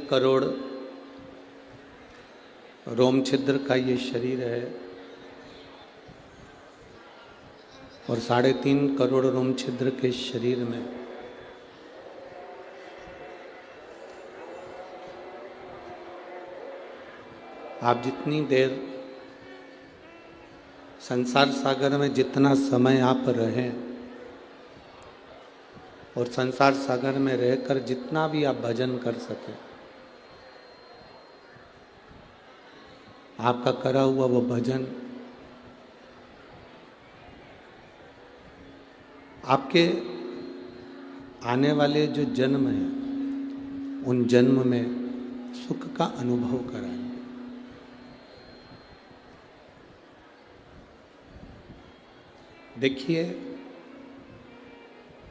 करोड़ रोम छिद्र का ये शरीर है और 3.5 करोड़ रोम छिद्र के शरीर में आप जितनी देर संसार सागर में जितना समय आप रहें और संसार सागर में रहकर जितना भी आप भजन कर सकें, आपका करा हुआ वो भजन आपके आने वाले जो जन्म हैं उन जन्म में सुख का अनुभव कराएंगे। देखिए,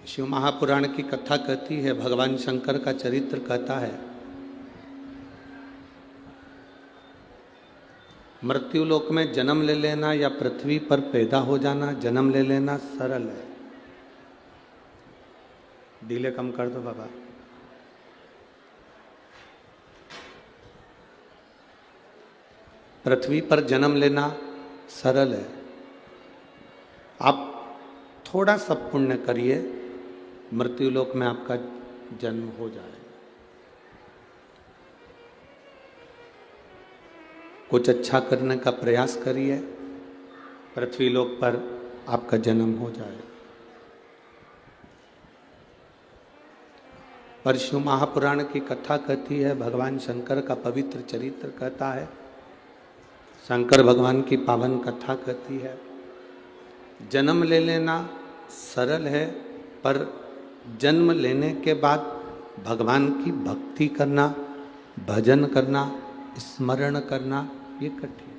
शिव महापुराण की कथा कहती है, भगवान शंकर का चरित्र कहता है, मृत्युलोक में जन्म ले लेना या पृथ्वी पर पैदा हो जाना, जन्म ले लेना सरल है। डीले कम कर दो बाबा। पृथ्वी पर जन्म लेना सरल है। आप थोड़ा सा पुण्य करिए, मृत्युलोक में आपका जन्म हो जाए। कुछ अच्छा करने का प्रयास करिए, पृथ्वी लोक पर आपका जन्म हो जाए। पर शिव महापुराण की कथा कहती है, भगवान शंकर का पवित्र चरित्र कहता है, शंकर भगवान की पावन कथा कहती है, जन्म ले लेना सरल है, पर जन्म लेने के बाद भगवान की भक्ति करना, भजन करना, स्मरण करना ये कठिन।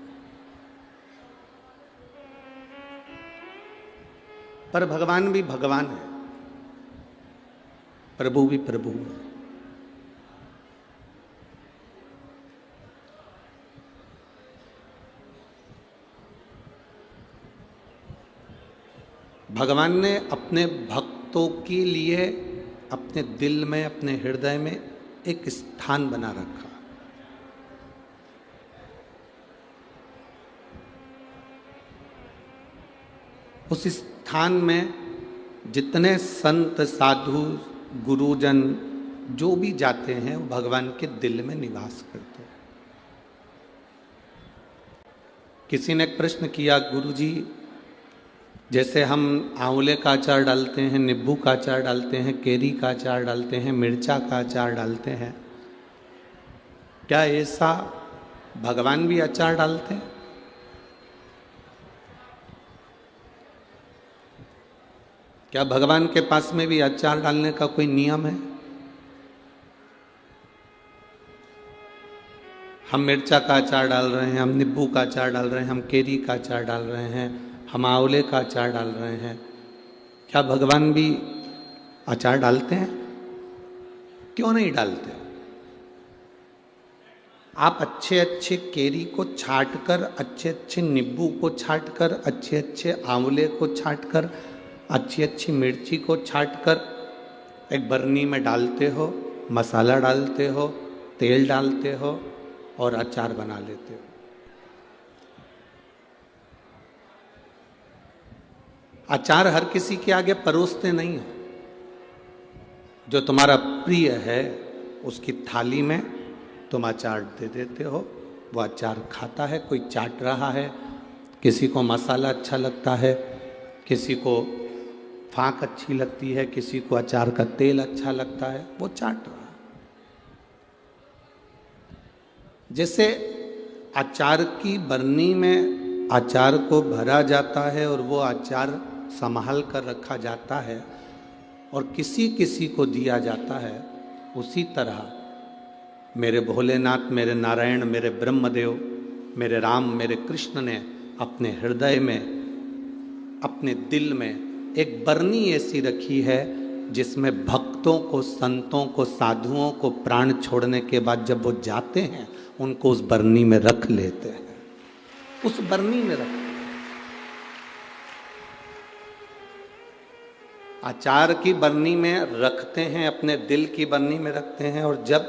पर भगवान भी भगवान है, प्रभु भी प्रभु है। भगवान ने अपने भक्तों के लिए अपने दिल में, अपने हृदय में एक स्थान बना रखा। उस स्थान में जितने संत, साधु, गुरुजन जो भी जाते हैं वो भगवान के दिल में निवास करते हैं। किसी ने एक प्रश्न किया, गुरुजी जैसे हम आंवले का अचार डालते हैं, नींबू का अचार डालते हैं, केरी का अचार डालते हैं, मिर्चा का अचार डालते हैं, क्या ऐसा भगवान भी अचार डालते हैं? क्या भगवान के पास में भी अचार डालने का कोई नियम है? हम मिर्चा का अचार डाल रहे हैं, हम नींबू का अचार डाल रहे हैं, हम केरी का अचार डाल रहे हैं, हम आंवले का अचार डाल रहे हैं, क्या भगवान भी अचार डालते हैं? क्यों नहीं डालते? आप अच्छे अच्छे केरी को छांटकर, अच्छे अच्छे नींबू को छांटकर, अच्छे अच्छे आंवले को छांटकर, अच्छी अच्छी मिर्ची को छांटकर एक बरनी में डालते हो, मसाला डालते हो, तेल डालते हो और अचार बना लेते हो। अचार हर किसी के आगे परोसते नहीं हो। जो तुम्हारा प्रिय है उसकी थाली में तुम अचार दे देते हो, वो अचार खाता है। कोई चाट रहा है, किसी को मसाला अच्छा लगता है, किसी को फाँक अच्छी लगती है, किसी को अचार का तेल अच्छा लगता है, वो चाट रहा है। जैसे अचार की बरनी में अचार को भरा जाता है और वो अचार संभाल कर रखा जाता है और किसी किसी को दिया जाता है, उसी तरह मेरे भोलेनाथ, मेरे नारायण, मेरे ब्रह्मदेव, मेरे राम, मेरे कृष्ण ने अपने हृदय में, अपने दिल में एक बरनी ऐसी रखी है जिसमें भक्तों को, संतों को, साधुओं को प्राण छोड़ने के बाद जब वो जाते हैं उनको उस बरनी में रख लेते हैं। उस बरनी में रख, अचार की बरनी में रखते हैं, अपने दिल की बरनी में रखते हैं। और जब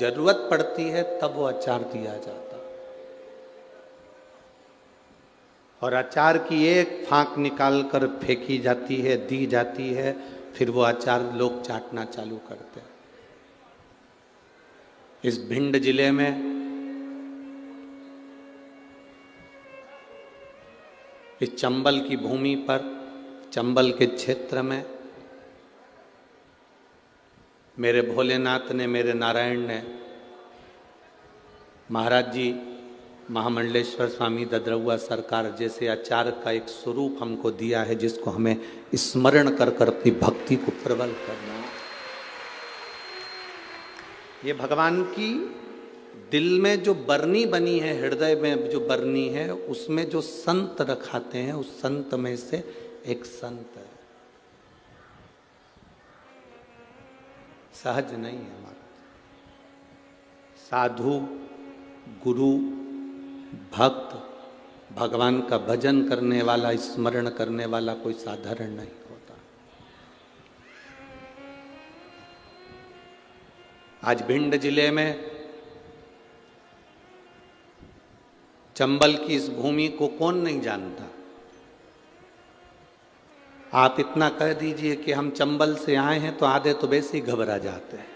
जरूरत पड़ती है तब वो अचार दिया जाता। और अचार की एक फांक निकाल कर फेंकी जाती है, दी जाती है, फिर वो अचार लोग चाटना चालू करते हैं। इस भिंड जिले में इस चंबल की भूमि पर, चंबल के क्षेत्र में मेरे भोलेनाथ ने, मेरे नारायण ने, महाराज जी महामंडलेश्वर स्वामी ददरहुआ सरकार जैसे आचार्य का एक स्वरूप हमको दिया है, जिसको हमें स्मरण कर कर अपनी भक्ति को प्रबल करना। ये भगवान की दिल में जो बरनी बनी है, हृदय में जो बरनी है, उसमें जो संत रखाते हैं, उस संत में से एक संत है। सहज नहीं है हमारा। साधु, गुरु, भक्त, भगवान का भजन करने वाला, स्मरण करने वाला कोई साधारण नहीं होता। आज भिंड जिले में चंबल की इस भूमि को कौन नहीं जानता। आप इतना कह दीजिए कि हम चंबल से आए हैं तो आधे तो वैसे ही घबरा जाते हैं।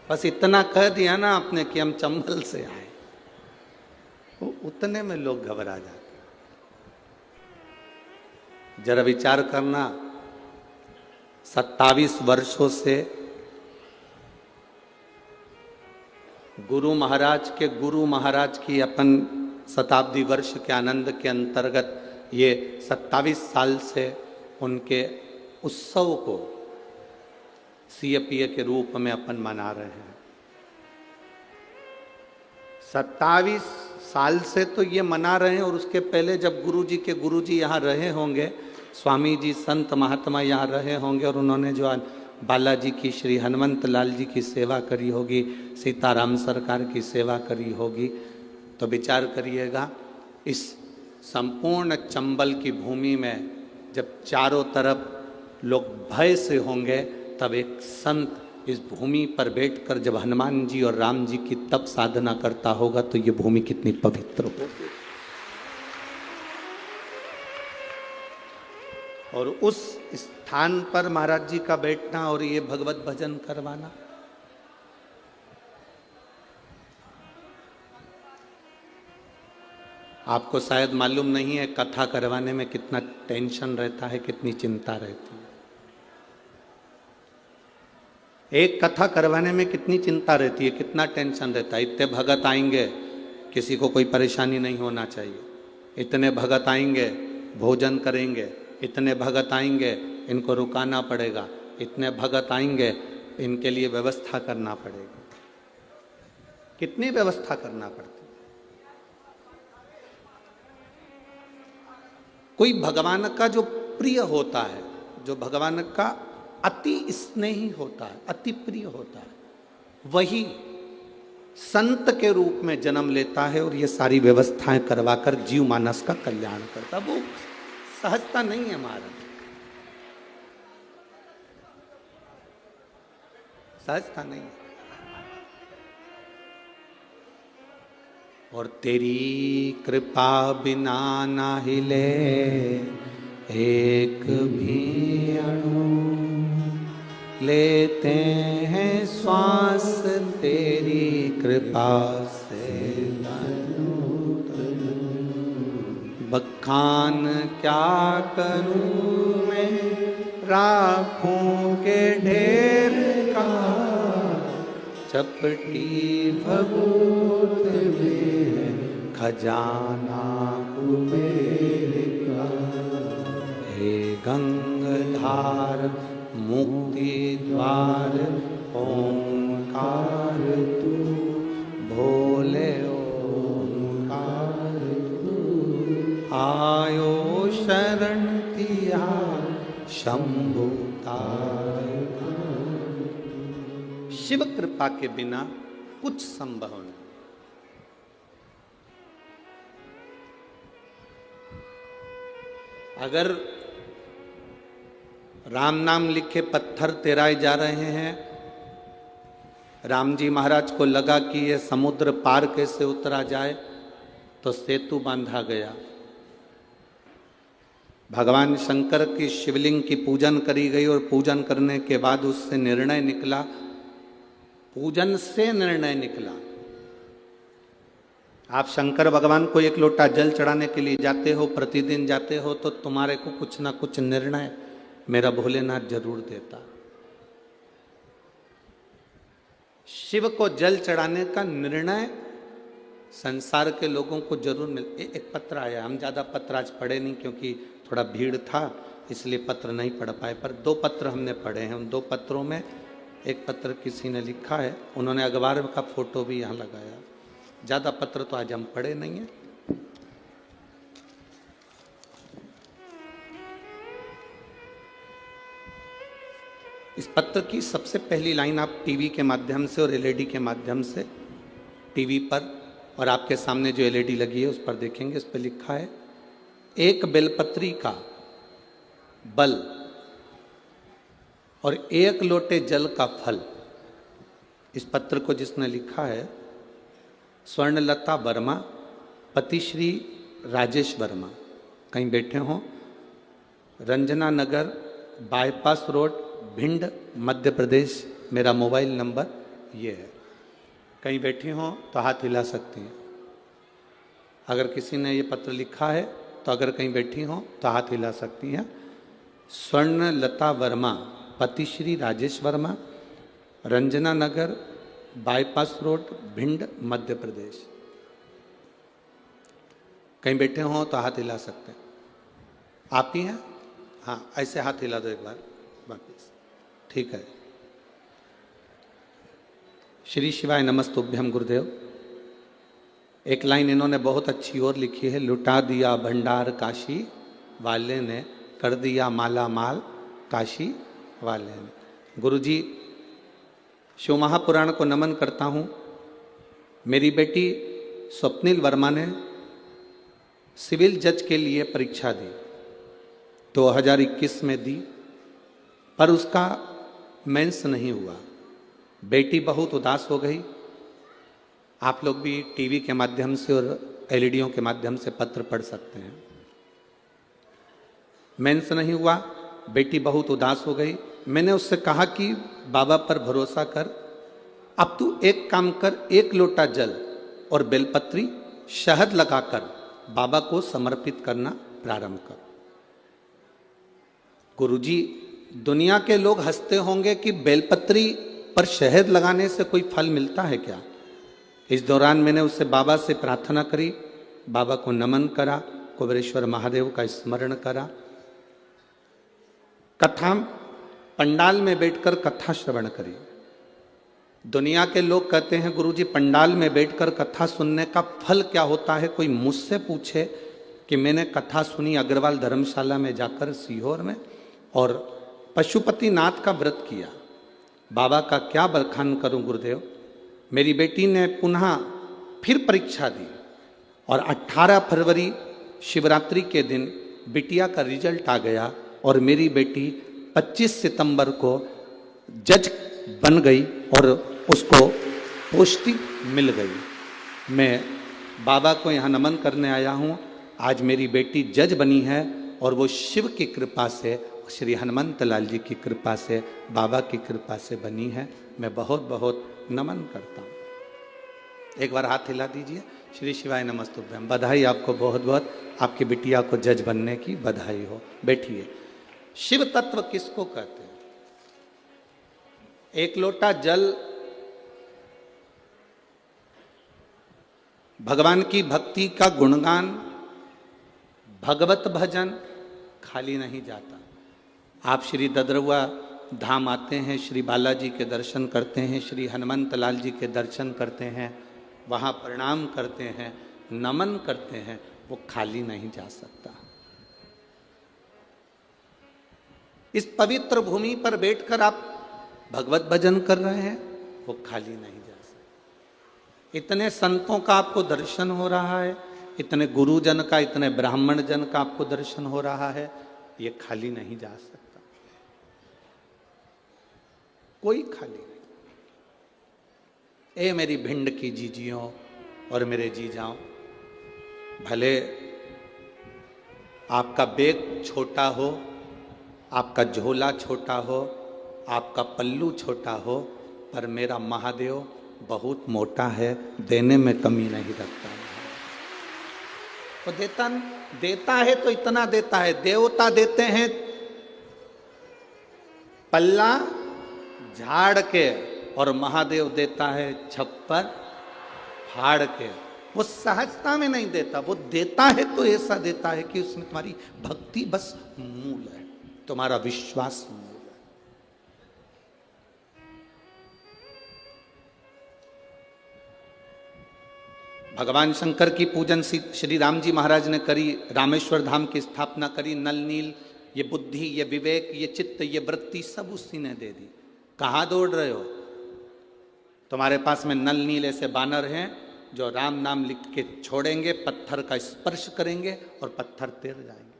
बस इतना कह दिया ना आपने कि हम चंबल से आए, उतने में लोग घबरा जाते। जरा विचार करना, 27 वर्षों से गुरु महाराज की अपन शताब्दी वर्ष के आनंद के अंतर्गत ये 27 साल से उनके उत्सव को सीएपीए के रूप में अपन मना रहे हैं। 27 साल से तो ये मना रहे हैं, और उसके पहले जब गुरुजी यहाँ रहे होंगे, स्वामी जी संत महात्मा यहाँ रहे होंगे, और उन्होंने जो बालाजी की, श्री हनुमंत लाल जी की सेवा करी होगी, सीताराम सरकार की सेवा करी होगी, तो विचार करिएगा इस संपूर्ण चंबल की भूमि में जब चारों तरफ लोग भय से होंगे, तब एक संत इस भूमि पर बैठकर जब हनुमान जी और राम जी की तप साधना करता होगा, तो ये भूमि कितनी पवित्र होगी। और उस स्थान पर महाराज जी का बैठना और ये भगवत भजन करवाना, आपको शायद मालूम नहीं है कथा करवाने में कितना टेंशन रहता है, कितनी चिंता रहती है। एक कथा करवाने में कितनी चिंता रहती है, कितना टेंशन रहता है। इतने भगत आएंगे, किसी को कोई परेशानी नहीं होना चाहिए। इतने भगत आएंगे, भोजन करेंगे। इतने भगत आएंगे, इनको रुकाना पड़ेगा। इतने भगत आएंगे, इनके लिए व्यवस्था करना पड़ेगी। कितनी व्यवस्था करना पड़ती। कोई भगवान का जो प्रिय होता है, जो भगवान का अति स्नेही होता है, अति प्रिय होता है, वही संत के रूप में जन्म लेता है और ये सारी व्यवस्थाएं करवाकर जीव मानस का कल्याण करता। वो सहजता नहीं है महाराज, सहजता नहीं है। और तेरी कृपा बिना ना हिले एक भी अणु, लेते हैं श्वास तेरी कृपा से बखान क्या करूं मैं राखों के ढेर का, चपटी भभूत में खजाना कुबेर का। हे गंगाधार मुक्ति द्वार ओंकार तू, भोले ओंकार तू, आयो शरण तिया शंभु तार। शिव कृपा के बिना कुछ संभव नहीं। अगर राम नाम लिखे पत्थर तेराए जा रहे हैं। राम जी महाराज को लगा कि ये समुद्र पार कैसे उतरा जाए, तो सेतु बांधा गया। भगवान शंकर की शिवलिंग की पूजन करी गई और पूजन करने के बाद उससे निर्णय निकला, पूजन से निर्णय निकला। आप शंकर भगवान को एक लोटा जल चढ़ाने के लिए जाते हो, प्रतिदिन जाते हो, तो तुम्हारे को कुछ ना कुछ निर्णय मेरा भोलेनाथ जरूर देता। शिव को जल चढ़ाने का निर्णय संसार के लोगों को जरूर मिल। एक पत्र आया, हम ज्यादा पत्र आज पढ़े नहीं क्योंकि थोड़ा भीड़ था, इसलिए पत्र नहीं पढ़ पाए, पर 2 पत्र हमने पढ़े हैं। उन 2 पत्रों में एक पत्र किसी ने लिखा है, उन्होंने अखबार का फोटो भी यहाँ लगाया। ज्यादा पत्र तो आज हम पढ़े नहीं है। इस पत्र की सबसे पहली लाइन आप टीवी के माध्यम से और एलईडी के माध्यम से, टीवी पर और आपके सामने जो एलईडी लगी है उस पर देखेंगे। इस पर लिखा है, एक बेलपत्री का बल और 1 लोटे जल का फल। इस पत्र को जिसने लिखा है स्वर्णलता वर्मा, पति श्री राजेश वर्मा, कहीं बैठे हों, रंजना नगर, बाईपास रोड, भिंड, मध्य प्रदेश। मेरा मोबाइल नंबर ये है। कहीं बैठी हों तो हाथ हिला सकती हैं। अगर किसी ने ये पत्र लिखा है तो अगर कहीं बैठी हों तो हाथ हिला सकती हैं। स्वर्णलता वर्मा, पति श्री राजेश वर्मा, रंजना नगर, बाईपास रोड, भिंड, मध्य प्रदेश। कहीं बैठे हों तो हाथ हिला सकते हैं। आप ही हैं? हाँ, ऐसे हाथ हिला दो एक बार वापिस। ठीक है। श्री शिवाय नमस्तुभ्यम गुरुदेव। एक लाइन इन्होंने बहुत अच्छी और लिखी है, लुटा दिया भंडार काशी वाले ने, कर दिया माला माल काशी वाले ने। गुरुजी, शिव महापुराण को नमन करता हूँ। मेरी बेटी स्वप्निल वर्मा ने सिविल जज के लिए परीक्षा दी, 2021 में दी, पर उसका मेंस नहीं हुआ। बेटी बहुत उदास हो गई। आप लोग भी टीवी के माध्यम से और एलईडीओं के माध्यम से पत्र पढ़ सकते हैं। मेंस नहीं हुआ, बेटी बहुत उदास हो गई। मैंने उससे कहा कि बाबा पर भरोसा कर, अब तू एक काम कर, 1 लोटा जल और बेलपत्री शहद लगाकर बाबा को समर्पित करना प्रारंभ कर। गुरुजी, दुनिया के लोग हंसते होंगे कि बेलपत्री पर शहद लगाने से कोई फल मिलता है क्या? इस दौरान मैंने उससे बाबा से प्रार्थना करी, बाबा को नमन करा, कुबेरेश्वर महादेव का स्मरण करा। कथा पंडाल में बैठकर कथा श्रवण करी। दुनिया के लोग कहते हैं गुरुजी पंडाल में बैठकर कथा सुनने का फल क्या होता है? कोई मुझसे पूछे कि मैंने कथा सुनी अग्रवाल धर्मशाला में जाकर सीहोर में, और पशुपति नाथ का व्रत किया, बाबा का क्या बखान करूं गुरुदेव। मेरी बेटी ने पुनः फिर परीक्षा दी और 18 फरवरी शिवरात्रि के दिन बिटिया का रिजल्ट आ गया और मेरी बेटी 25 सितंबर को जज बन गई और उसको पुष्टि मिल गई। मैं बाबा को यहाँ नमन करने आया हूँ। आज मेरी बेटी जज बनी है और वो शिव की कृपा से, श्री हनुमंत लाल जी की कृपा से, बाबा की कृपा से बनी है। मैं बहुत बहुत नमन करता हूँ। एक बार हाथ हिला दीजिए। श्री शिवाय नमस्तुभ्यम। बधाई आपको बहुत बहुत, आपकी बिटिया को जज बनने की बधाई हो। बैठिए। शिव तत्व किसको कहते हैं? 1 लोटा जल भगवान की भक्ति का गुणगान, भगवत भजन खाली नहीं जाता। आप श्री ददरुआ धाम आते हैं, श्री बालाजी के दर्शन करते हैं, श्री हनुमंत लाल जी के दर्शन करते हैं, वहाँ प्रणाम करते हैं, नमन करते हैं, वो खाली नहीं जा सकता। इस पवित्र भूमि पर बैठकर आप भगवत भजन कर रहे हैं, वो खाली नहीं जा सकता। इतने संतों का आपको दर्शन हो रहा है, इतने गुरुजन का, इतने ब्राह्मण जन का आपको दर्शन हो रहा है, ये खाली नहीं जा सकता। कोई खाली नहीं। ए मेरी भिंड की जीजियों और मेरे जीजाओं, भले आपका बैग छोटा हो, आपका झोला छोटा हो, आपका पल्लू छोटा हो, पर मेरा महादेव बहुत मोटा है, देने में कमी नहीं रखता। तो देता है तो इतना देता है। देवता देते हैं पल्ला झाड़ के, और महादेव देता है छप्पर फाड़ के। वो सहजता में नहीं देता, वो देता है तो ऐसा देता है कि उसमें तुम्हारी भक्ति बस मूल है, तुम्हारा विश्वास मूल है। भगवान शंकर की पूजन श्री राम जी महाराज ने करी, रामेश्वर धाम की स्थापना करी। नल नील, ये बुद्धि, ये विवेक, ये चित्त, ये वृत्ति सब उसी ने दे दी। कहाँ दौड़ रहे हो? तुम्हारे पास में नल नील ऐसे बानर हैं जो राम नाम लिख के छोड़ेंगे, पत्थर का स्पर्श करेंगे और पत्थर तैर जाएंगे।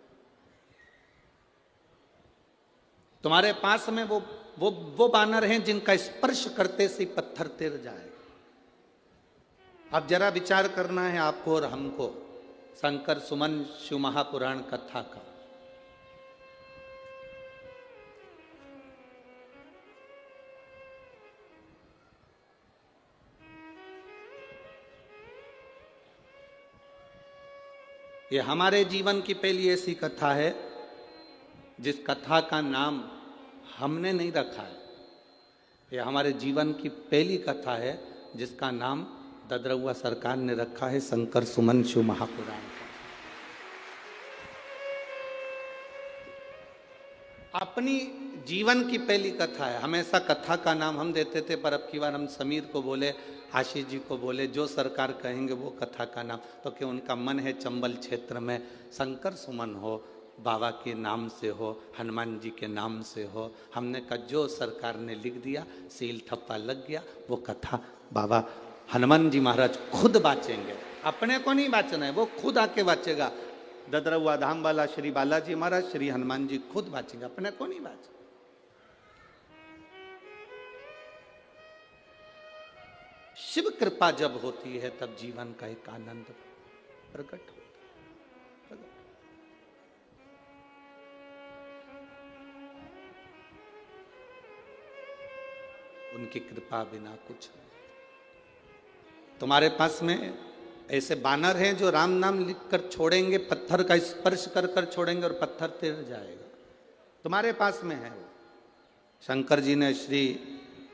तुम्हारे पास में वो बानर हैं जिनका स्पर्श करते से पत्थर तैर जाएगा। अब जरा विचार करना है आपको और हमको शंकर सुमन शिव महापुराण कथा का। ये हमारे जीवन की पहली ऐसी कथा है जिस कथा का नाम हमने नहीं रखा है। ये हमारे जीवन की पहली कथा है जिसका नाम ददरउआ सरकार ने रखा है, शंकर सुमन शिव महापुराण। अपनी जीवन की पहली कथा है। हमेशा कथा का नाम हम देते थे, पर अब की बार हम समीर को बोले, आशीष जी को बोले, जो सरकार कहेंगे वो कथा का नाम। तो क्या उनका मन है चंबल क्षेत्र में शंकर सुमन हो, बाबा के नाम से हो, हनुमान जी के नाम से हो। हमने कहा जो सरकार ने लिख दिया, सील ठप्पा लग गया, वो कथा बाबा हनुमान जी महाराज खुद बाचेंगे। अपने को नहीं बाचना है, वो खुद आके बाचेगा। ददरउआ धाम वाला श्री बालाजी महाराज, श्री हनुमान जी खुद बाचेंगे, अपने को नहीं बाचे। शिव कृपा जब होती है तब जीवन का एक आनंद प्रकट होता है। उनकी कृपा बिना कुछ नहीं। तुम्हारे पास में ऐसे बानर हैं जो राम नाम लिखकर छोड़ेंगे, पत्थर का स्पर्श कर कर छोड़ेंगे और पत्थर तैर जाएगा। तुम्हारे पास में है वो। शंकर जी ने श्री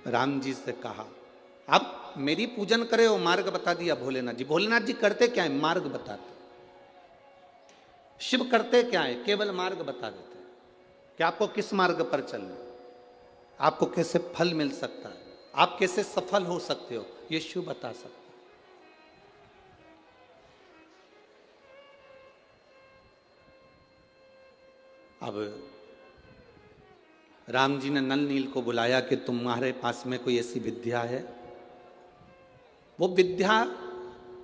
राम जी से कहा, आप मेरी पूजन करे, वो मार्ग बता दिया भोलेनाथ जी। भोलेनाथ जी करते क्या है? मार्ग बताते। शिव करते क्या है? केवल मार्ग बता देते कि आपको किस मार्ग पर चलना, आपको कैसे फल मिल सकता है, आप कैसे सफल हो सकते हो, ये शिव बता सकता है। अब राम जी ने नल नील को बुलाया कि तुम्हारे पास में कोई ऐसी विद्या है। वो विद्या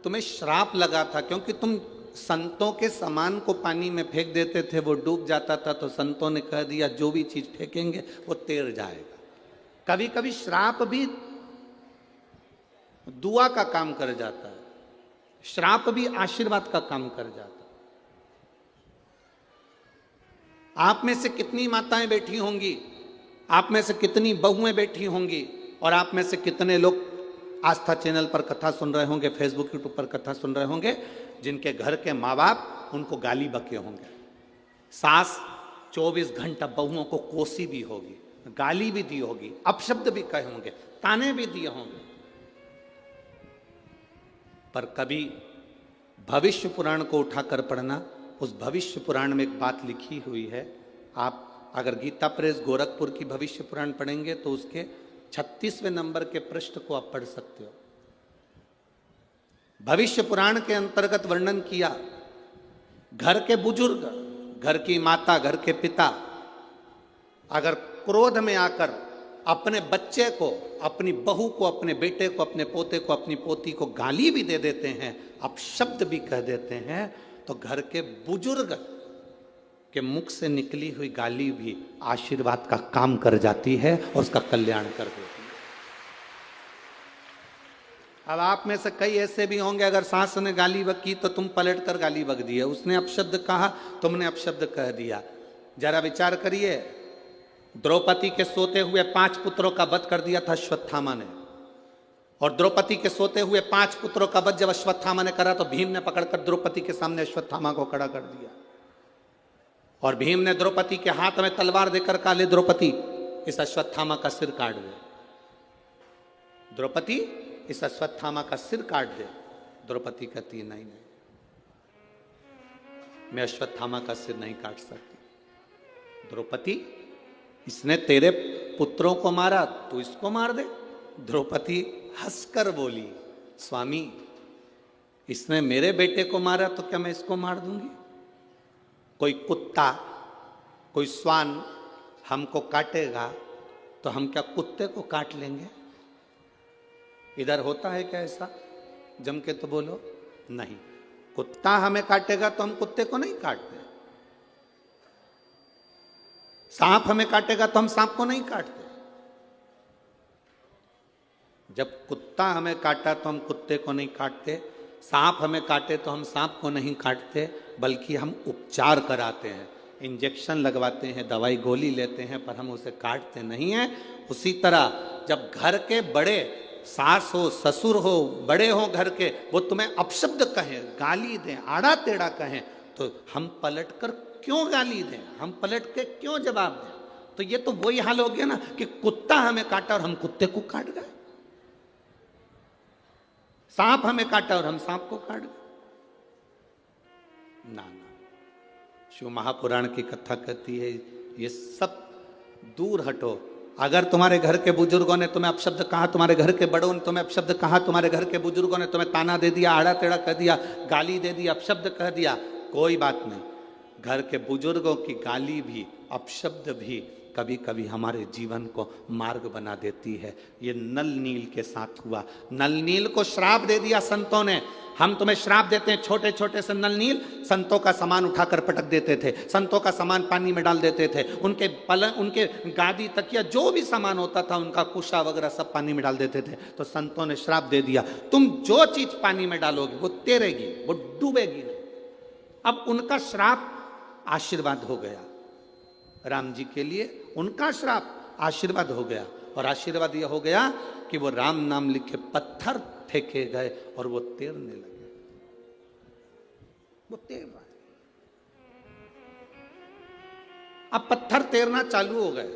तुम्हें श्राप लगा था, क्योंकि तुम संतों के सामान को पानी में फेंक देते थे, वो डूब जाता था। तो संतों ने कह दिया जो भी चीज फेंकेंगे वो तैर जाएगा। कभी कभी श्राप भी दुआ का काम कर जाता है, श्राप भी आशीर्वाद का काम कर जाता है। आप में से कितनी माताएं बैठी होंगी, आप में से कितनी बहुएं बैठी होंगी, और आप में से कितने लोग आस्था चैनल पर कथा सुन रहे होंगे, फेसबुक यूट्यूब पर कथा सुन रहे होंगे, जिनके घर के माँ बाप उनको गाली बके होंगे। सास 24 घंटा बहुओं को कोसी भी होगी, गाली भी दी होगी, अपशब्द भी कहे होंगे, ताने भी दिए होंगे। पर कभी भविष्य पुराण को उठाकर पढ़ना, उस भविष्य पुराण में एक बात लिखी हुई है। आप अगर गीता प्रेस गोरखपुर की भविष्य पुराण पढ़ेंगे तो उसके 36वें नंबर के पृष्ठ को आप पढ़ सकते हो। भविष्य पुराण के अंतर्गत वर्णन किया, घर के बुजुर्ग, घर की माता, घर के पिता अगर क्रोध में आकर अपने बच्चे को, अपनी बहू को, अपने बेटे को, अपने पोते को, अपनी पोती को गाली भी दे देते हैं, अपशब्द भी कह देते हैं, तो घर के बुजुर्ग कि मुख से निकली हुई गाली भी आशीर्वाद का काम कर जाती है और उसका कल्याण कर देती है। अब आप में से कई ऐसे भी होंगे, अगर सास ने गाली बकी तो तुम पलट कर गाली बक दिए, उसने अपशब्द कहा तुमने अपशब्द कह दिया। जरा विचार करिए, द्रौपदी के सोते हुए 5 पुत्रों का वध कर दिया था अश्वत्थामा ने, और द्रौपदी के सोते हुए 5 पुत्रों का वध जब अश्वत्थामा ने करा तो भीम ने पकड़कर द्रौपदी के सामने अश्वत्थामा को खड़ा कर दिया, और भीम ने द्रौपदी के हाथ में तलवार देकर कहा, ले द्रौपदी इस अश्वत्थामा का सिर काट दे, द्रौपदी इस अश्वत्थामा का सिर काट दे। द्रौपदी कहती नहीं नहीं, मैं अश्वत्थामा का सिर नहीं काट सकती। द्रौपदी इसने तेरे पुत्रों को मारा, तू इसको मार दे। द्रौपदी हंसकर बोली, स्वामी इसने मेरे बेटे को मारा तो क्या मैं इसको मार दूंगी? कोई कुत्ता, कोई श्वान हमको काटेगा तो हम क्या कुत्ते को काट लेंगे? इधर होता है क्या ऐसा? जम के तो बोलो। नहीं, कुत्ता हमें काटेगा तो हम कुत्ते को नहीं काटते, सांप हमें काटेगा तो हम सांप को नहीं काटते। जब कुत्ता हमें काटा तो हम कुत्ते को नहीं काटते, सांप हमें काटे तो हम सांप को नहीं काटते, बल्कि हम उपचार कराते हैं, इंजेक्शन लगवाते हैं, दवाई गोली लेते हैं, पर हम उसे काटते नहीं हैं। उसी तरह जब घर के बड़े, सास हो ससुर हो, बड़े हो घर के, वो तुम्हें अपशब्द कहें, गाली दें, आड़ा टेढ़ा कहें, तो हम पलट कर क्यों गाली दें, हम पलट के क्यों जवाब दें? तो ये तो वही हाल हो गया ना कि कुत्ता हमें काटा और हम कुत्ते को काट गए, सांप हमें काटा और हम सांप को काट गए। ना ना, शिव महापुराण की कथा कहती है ये सब दूर हटो। अगर तुम्हारे घर के बुजुर्गों ने तुम्हें अपशब्द कहा, तुम्हारे घर के बड़ों ने तुम्हें अपशब्द कहा, तुम्हारे घर के बुजुर्गों ने तुम्हें ताना दे दिया, आड़ा टेढ़ा कह दिया, गाली दे दी, अपशब्द कह दिया, कोई बात नहीं। घर के बुजुर्गों की गाली भी, अपशब्द भी कभी कभी हमारे जीवन को मार्ग बना देती है। ये नल नील के साथ हुआ। नल नील को श्राप दे दिया संतों ने। हम तुम्हें श्राप देते हैं, छोटे छोटे से नल नील संतों का सामान उठाकर पटक देते थे, संतों का सामान पानी में डाल देते थे, उनके पलंग, उनके गादी, तकिया, जो भी सामान होता था, उनका कुशा वगैरह सब पानी में डाल देते थे। तो संतों ने श्राप दे दिया, तुम जो चीज पानी में डालोगे वो तैरेगी, वो डूबेगी नहीं। अब उनका श्राप आशीर्वाद हो गया, राम जी के लिए उनका श्राप आशीर्वाद हो गया, और आशीर्वाद यह हो गया कि वो राम नाम लिखे पत्थर फेंके गए और वो तैरने लगे। वो तैर रहा है, अब पत्थर तैरना चालू हो गए,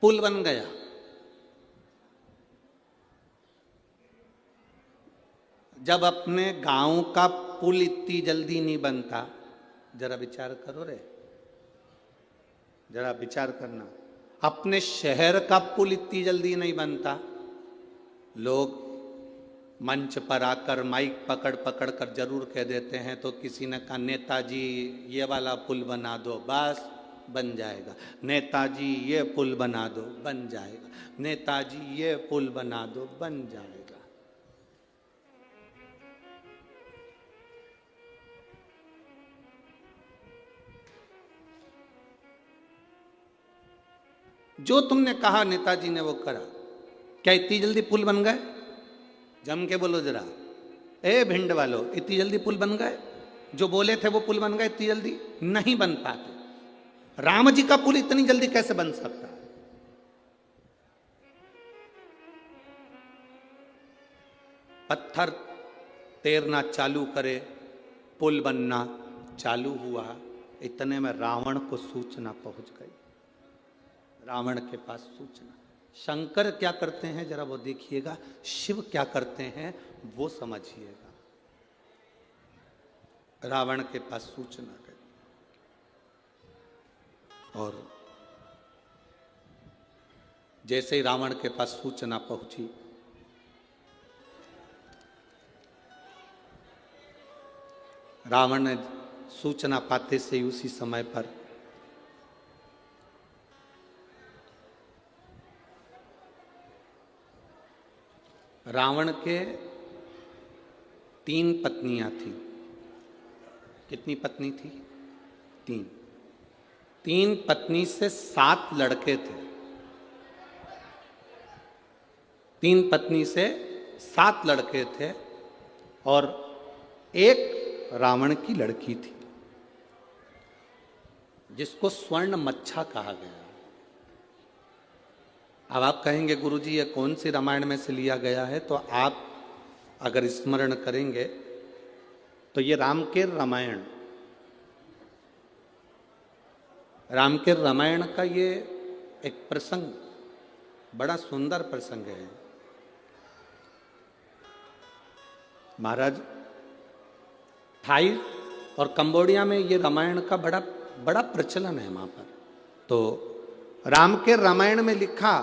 पुल बन गया। जब अपने गांव का पुल इतनी जल्दी नहीं बनता, जरा विचार करो रे, जरा विचार करना, अपने शहर का पुल इतनी जल्दी नहीं बनता। लोग मंच पर आकर माइक पकड़ पकड़ कर जरूर कह देते हैं, तो किसी ने कहा नेताजी ये वाला पुल बना दो, बस बन जाएगा। नेताजी ये पुल बना दो, बन जाएगा। नेताजी ये पुल बना दो, बन जाएगा। जो तुमने कहा नेताजी ने वो करा। क्या इतनी जल्दी पुल बन गए? जम के बोलो जरा, ए भिंड वालों, इतनी जल्दी पुल बन गए? जो बोले थे वो पुल बन गए इतनी जल्दी? नहीं बन पाते। राम जी का पुल इतनी जल्दी कैसे बन सकता है? पत्थर तैरना चालू करे, पुल बनना चालू हुआ, इतने में रावण को सूचना पहुंच गई। रावण के पास सूचना। शंकर क्या करते हैं जरा वो देखिएगा, शिव क्या करते हैं वो समझिएगा। रावण के पास सूचना गई, और जैसे ही रावण के पास सूचना पहुंची, रावण ने सूचना पाते से ही उसी समय पर रावण के 3 पत्नियां थी। कितनी पत्नी थी? 3। 3 पत्नी से 7 लड़के थे। 3 पत्नी से 7 लड़के थे और एक रावण की लड़की थी जिसको स्वर्ण मच्छा कहा गया। अब आप कहेंगे गुरुजी ये कौन सी रामायण में से लिया गया है? तो आप अगर स्मरण करेंगे तो ये राम के रामायण, राम के रामायण का ये एक प्रसंग बड़ा सुंदर प्रसंग है। महाराज, थाई और कंबोडिया में ये रामायण का बड़ा बड़ा प्रचलन है वहां पर। तो राम के रामायण में लिखा,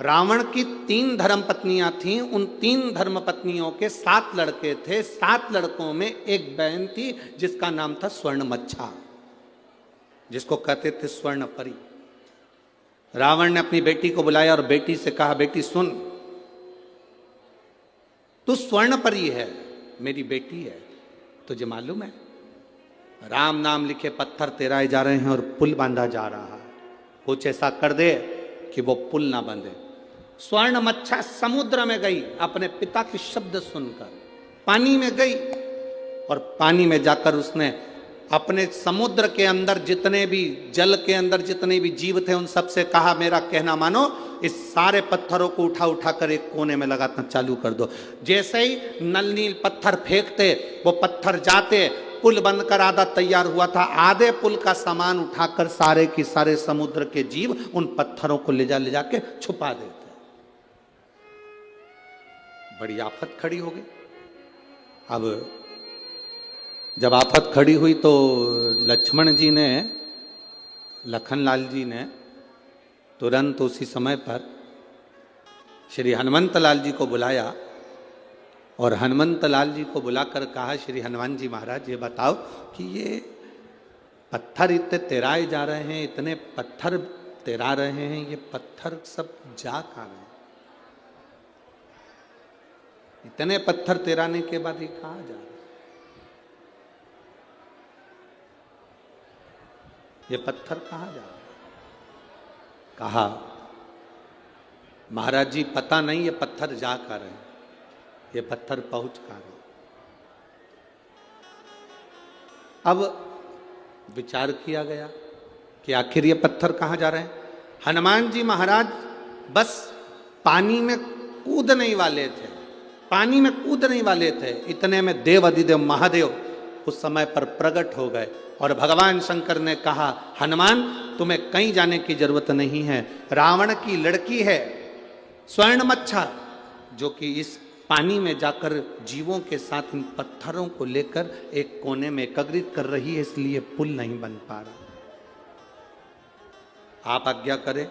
रावण की 3 धर्म पत्नियां थीं। उन 3 धर्म पत्नियों के 7 लड़के थे। 7 लड़कों में एक बहन थी जिसका नाम था स्वर्ण मच्छा, जिसको कहते थे स्वर्ण परी। रावण ने अपनी बेटी को बुलाया और बेटी से कहा, बेटी सुन, तू स्वर्ण परी है, मेरी बेटी है, तुझे मालूम है राम नाम लिखे पत्थर तेराए जा रहे हैं और पुल बांधा जा रहा है। कुछ ऐसा कर दे कि वो पुल ना बंधे। स्वर्ण मच्छा समुद्र में गई, अपने पिता के शब्द सुनकर पानी में गई और पानी में जाकर उसने अपने समुद्र के अंदर जितने भी, जल के अंदर जितने भी जीव थे उन सबसे कहा, मेरा कहना मानो, इस सारे पत्थरों को उठा उठा कर एक कोने में लगाना चालू कर दो। जैसे ही नल नील पत्थर फेंकते वो पत्थर जाते, पुल बनकर आधा तैयार हुआ था। आधे पुल का सामान उठाकर सारे की सारे समुद्र के जीव उन पत्थरों को ले जा के छुपा देते। बड़ी आफत खड़ी हो गई। अब जब आफत खड़ी हुई तो लक्ष्मण जी ने, लखनलाल जी ने तुरंत उसी समय पर श्री हनुमंत लाल जी को बुलाया और हनुमंत लाल जी को बुलाकर कहा, श्री हनुमान जी महाराज ये बताओ कि ये पत्थर इतने तेराए जा रहे हैं, इतने पत्थर तेरा रहे हैं, ये पत्थर सब जा कहाँ रहे हैं? इतने पत्थर तेराने के बाद ये कहाँ जा रहे हैं? ये पत्थर कहाँ जा रहे हैं? कहा, महाराज जी पता नहीं ये पत्थर जा कर रहे हैं, ये पत्थर पहुंच कर रहे हैं। अब विचार किया गया कि आखिर ये पत्थर कहाँ जा रहे हैं। हनुमान जी महाराज बस पानी में कूदने वाले थे, पानी में कूदने वाले थे, इतने में देव अधिदेव महादेव उस समय पर प्रकट हो गए और भगवान शंकर ने कहा, हनुमान तुम्हें कहीं जाने की जरूरत नहीं है, रावण की लड़की है स्वर्ण मच्छा जो कि इस पानी में जाकर जीवों के साथ इन पत्थरों को लेकर एक कोने में एकत्रित कर रही है, इसलिए पुल नहीं बन पा रहा। आप आज्ञा करें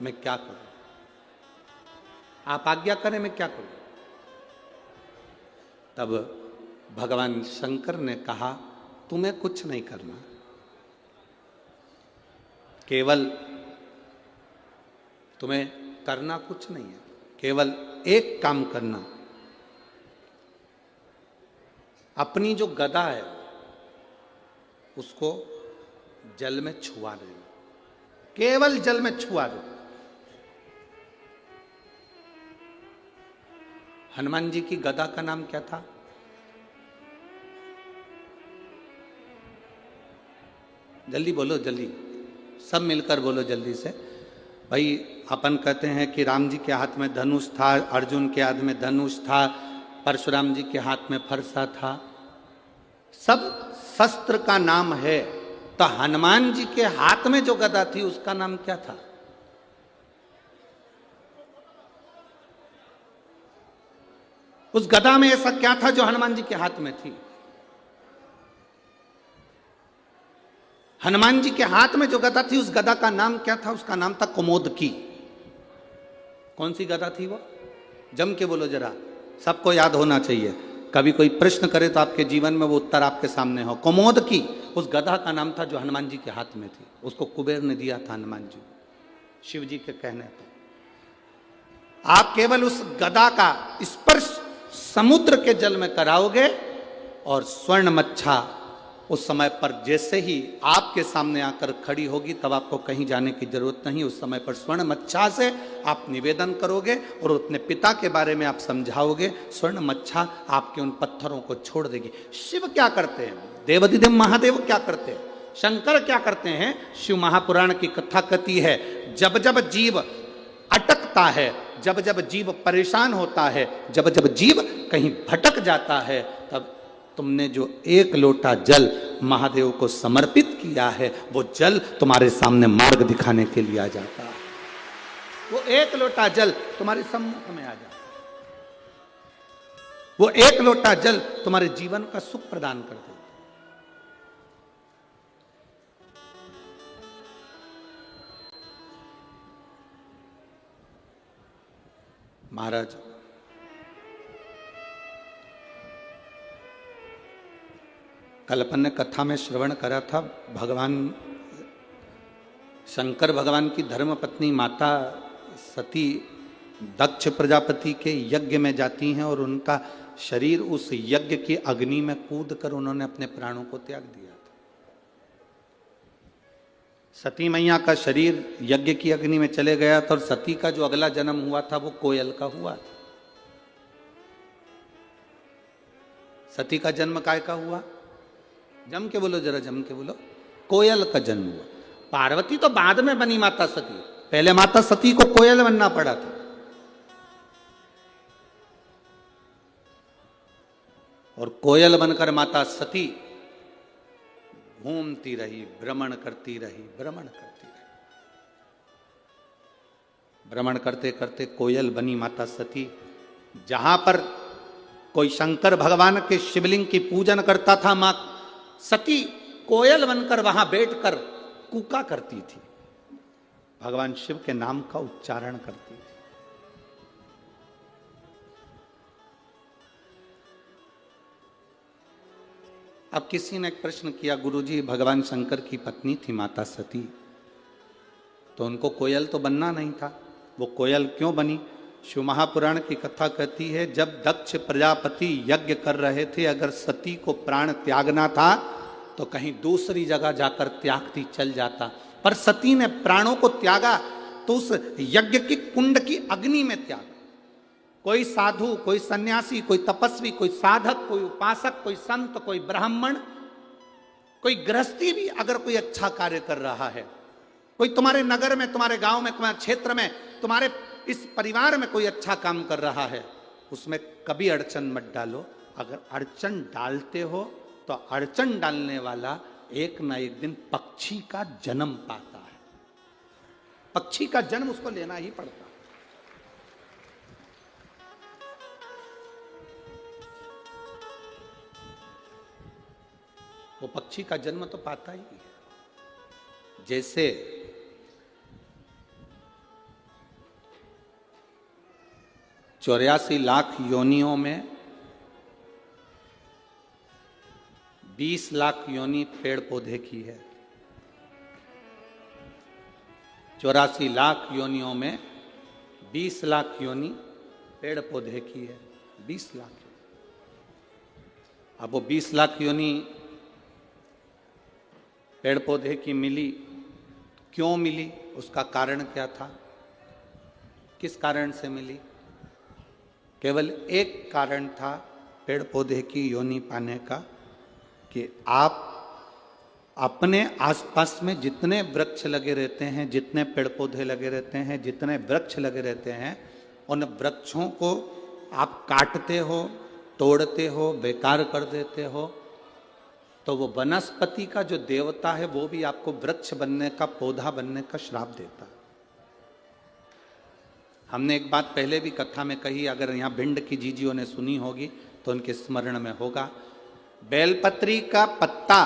मैं क्या करूं? आप आज्ञा करें मैं क्या करूं? तब भगवान शंकर ने कहा, तुम्हें कुछ नहीं करना, केवल तुम्हें करना कुछ नहीं है, केवल एक काम करना, अपनी जो गदा है उसको जल में छुआ देना, केवल जल में छुआ दो। हनुमान जी की गदा का नाम क्या था? जल्दी बोलो, जल्दी, सब मिलकर बोलो जल्दी से। भाई अपन कहते हैं कि राम जी के हाथ में धनुष था, अर्जुन के हाथ में धनुष था, परशुराम जी के हाथ में फरसा था, सब शस्त्र का नाम है। तो हनुमान जी के हाथ में जो गदा थी उसका नाम क्या था? उस गदा में ऐसा क्या था जो हनुमान जी के हाथ में थी? हनुमान जी के हाथ में जो गदा थी उस गदा का नाम क्या था? उसका नाम था कुमोदकी। कौन सी गदा थी वो? जम के बोलो जरा, सबको याद होना चाहिए। कभी कोई प्रश्न करे तो आपके जीवन में वो उत्तर आपके सामने हो। कुमोदकी उस गदा का नाम था जो हनुमान जी के हाथ में थी। उसको कुबेर ने दिया था हनुमान जी, शिव जी के कहने पर। आप केवल उस गदा का स्पर्श समुद्र के जल में कराओगे और स्वर्ण मच्छा उस समय पर जैसे ही आपके सामने आकर खड़ी होगी तब आपको कहीं जाने की जरूरत नहीं। उस समय पर स्वर्ण मच्छा से आप निवेदन करोगे और अपने पिता के बारे में आप समझाओगे, स्वर्ण मच्छा आपके उन पत्थरों को छोड़ देगी। शिव क्या करते हैं, देवाधिदेव महादेव क्या करते हैं, शंकर क्या करते हैं? शिव महापुराण की कथा कहती है, जब जब जीव अटकता है, जब जब जीव परेशान होता है, जब जब जीव कहीं भटक जाता है, तब तुमने जो एक लोटा जल महादेव को समर्पित किया है, वो जल तुम्हारे सामने मार्ग दिखाने के लिए आ जाता है। वो एक लोटा जल तुम्हारे सम्मुख में आ जाता है। वो एक लोटा जल तुम्हारे जीवन का सुख प्रदान कर देता है। महाराज, कल अपन ने कथा में श्रवण करा था, भगवान शंकर भगवान की धर्मपत्नी माता सती दक्ष प्रजापति के यज्ञ में जाती हैं और उनका शरीर उस यज्ञ की अग्नि में कूद कर उन्होंने अपने प्राणों को त्याग दिया था। सती मैया का शरीर यज्ञ की अग्नि में चले गया था और सती का जो अगला जन्म हुआ था वो कोयल का हुआ। सती का जन्म काय का हुआ? जम के बोलो, जरा जम के बोलो। कोयल का जन्म हुआ। पार्वती तो बाद में बनी माता सती, पहले माता सती को कोयल बनना पड़ा था। और कोयल बनकर माता सती घूमती रही, भ्रमण करती रही, भ्रमण करती रही। भ्रमण करते करते कोयल बनी माता सती। जहां पर कोई शंकर भगवान के शिवलिंग की पूजन करता था, मां सती कोयल बनकर वहां बैठकर कूका करती थी, भगवान शिव के नाम का उच्चारण करती थी। अब किसी ने एक प्रश्न किया, गुरुजी भगवान शंकर की पत्नी थी माता सती, तो उनको कोयल तो बनना नहीं था, वो कोयल क्यों बनी? शिव महापुराण की कथा कहती है, जब दक्ष प्रजापति यज्ञ कर रहे थे, अगर सती को प्राण त्यागना था तो कहीं दूसरी जगह जाकर त्यागती, चल जाता, पर सती ने प्राणों को त्यागा तो उस यज्ञ की कुंड की अग्नि में त्यागा। कोई साधु, कोई सन्यासी, कोई तपस्वी, कोई साधक, कोई उपासक, कोई संत, कोई ब्राह्मण, कोई गृहस्थी भी अगर कोई अच्छा कार्य कर रहा है, कोई तुम्हारे नगर में, तुम्हारे गांव में, तुम्हारे क्षेत्र में, तुम्हारे इस परिवार में कोई अच्छा काम कर रहा है, उसमें कभी अड़चन मत डालो। अगर अड़चन डालते हो तो अड़चन डालने वाला एक ना एक दिन पक्षी का जन्म पाता है। पक्षी का जन्म उसको लेना ही पड़ता है। वो पक्षी का जन्म तो पाता ही है। जैसे 84 लाख योनियों में 20 लाख योनि पेड़ पौधे की है। 84 लाख योनियों में 20 लाख योनि पेड़ पौधे की है। 20 लाख। अब वो 20 लाख योनि पेड़ पौधे की मिली, क्यों मिली? उसका कारण क्या था? किस कारण से मिली? केवल एक कारण था पेड़ पौधे की योनि पाने का, कि आप अपने आसपास में जितने वृक्ष लगे रहते हैं, जितने पेड़ पौधे लगे रहते हैं, जितने वृक्ष लगे रहते हैं, उन वृक्षों को आप काटते हो, तोड़ते हो, बेकार कर देते हो, तो वो वनस्पति का जो देवता है वो भी आपको वृक्ष बनने का, पौधा बनने का श्राप देता है। हमने एक बात पहले भी कथा में कही, अगर यहाँ भिंड की जीजियों ने सुनी होगी तो उनके स्मरण में होगा। बेलपत्री का पत्ता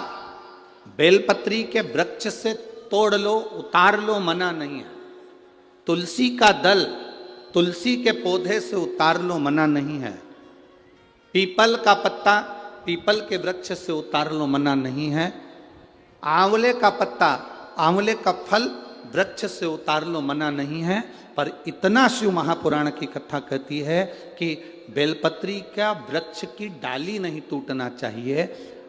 बेलपत्री के वृक्ष से तोड़ लो, उतार लो, मना नहीं है। तुलसी का दल तुलसी के पौधे से उतार लो, मना नहीं है। पीपल का पत्ता पीपल के वृक्ष से उतार लो, मना नहीं है। आंवले का पत्ता, आंवले का फल वृक्ष से उतार लो, मना नहीं है। पर इतना शिव महापुराण की कथा कहती है कि बेलपत्री का वृक्ष की डाली नहीं टूटना चाहिए,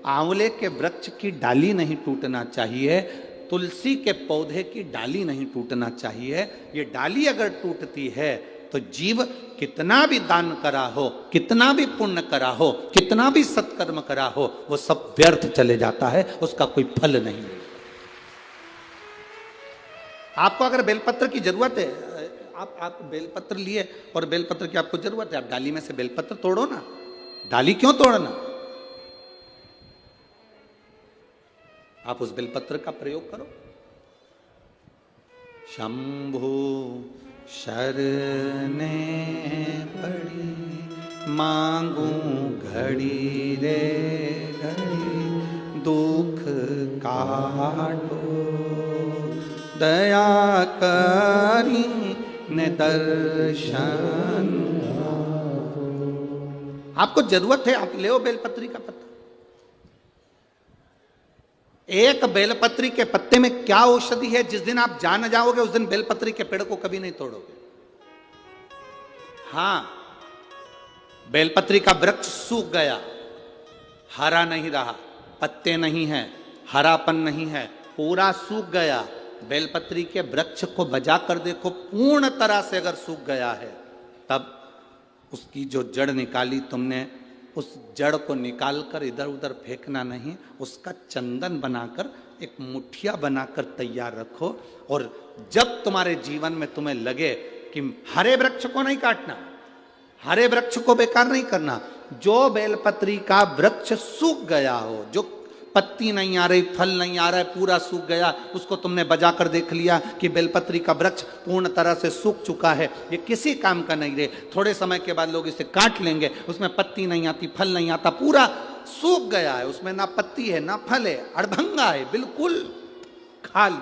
आंवले के वृक्ष की डाली नहीं टूटना चाहिए, तुलसी के पौधे की डाली नहीं टूटना चाहिए। ये डाली अगर टूटती है तो जीव कितना भी दान करा हो, कितना भी पुण्य करा हो, कितना भी सत्कर्म करा हो, वो सब व्यर्थ चले जाता है, उसका कोई फल नहीं मिलता। आपको अगर बेलपत्र की जरूरत है, आप बेलपत्र लिए और बेलपत्र की आपको जरूरत है, आप डाली में से बेलपत्र तोड़ो ना। डाली क्यों तोड़ना? आप उस बेलपत्र का प्रयोग करो। शंभु शरणे पड़ी मांगू घड़ी रे घड़ी, दुख काटो दया करी ने दर्शन। आपको जरूरत है, आप ले बेलपत्री का पत्ता। एक बेलपत्री के पत्ते में क्या औषधि है, जिस दिन आप जान जाओगे उस दिन बेलपत्री के पेड़ को कभी नहीं तोड़ोगे। हां, बेलपत्री का वृक्ष सूख गया, हरा नहीं रहा, पत्ते नहीं है, हरापन नहीं है, पूरा सूख गया। बेलपत्री के वृक्ष को बजा कर देखो, पूर्ण तरह से अगर सूख गया है, तब उसकी जो जड़ निकाली तुमने, उस जड़ को निकालकर इधर उधर फेंकना नहीं, उसका चंदन बनाकर एक मुठिया बनाकर तैयार रखो। और जब तुम्हारे जीवन में तुम्हें लगे कि हरे वृक्ष को नहीं काटना, हरे वृक्ष को बेकार नहीं करना, जो बेलपत्री का वृक्ष सूख गया हो, जो पत्ती नहीं आ रही, फल नहीं आ रहा है, पूरा सूख गया, उसको तुमने बजा कर देख लिया कि बेलपत्री का वृक्ष पूर्ण तरह से सूख चुका है, ये किसी काम का नहीं रहे। थोड़े समय के बाद लोग इसे काट लेंगे, उसमें पत्ती नहीं आती, फल नहीं आता, पूरा सूख गया है, उसमें ना पत्ती है ना फल है, अड़भंगा है, बिल्कुल खाली।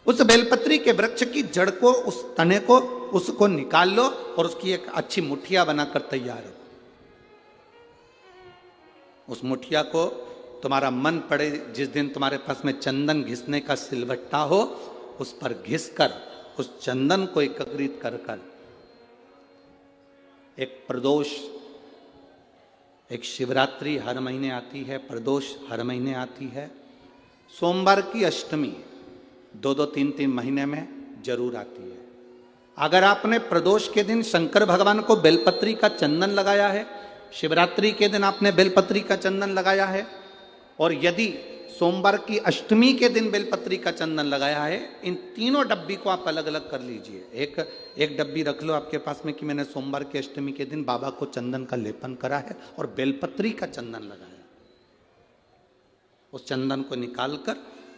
उस बेलपत्री के वृक्ष की जड़ को, उस तने को, उसको निकाल लो और उसकी एक अच्छी मुठिया बनाकर तैयार रखो। उस मुठिया को तुम्हारा मन पड़े, जिस दिन तुम्हारे पास में चंदन घिसने का सिलवट्टा हो, उस पर घिस कर उस चंदन को एकत्रित कर कर एक प्रदोष, एक शिवरात्रि हर महीने आती है, प्रदोष हर महीने आती है, सोमवार की अष्टमी 2-3 महीने में जरूर आती है। अगर आपने प्रदोष के दिन शंकर भगवान को बेलपत्री का चंदन लगाया है, शिवरात्रि के दिन आपने बेलपत्री का चंदन लगाया है, और यदि सोमवार की अष्टमी के दिन बेलपत्री का चंदन लगाया है, इन तीनों डब्बी को आप अलग अलग कर लीजिए। एक डब्बी रख लो आपके पास में कि मैंने सोमवार की अष्टमी के दिन बाबा को चंदन का लेपन करा है और बेलपत्री का चंदन लगाया। उस चंदन को निकालकर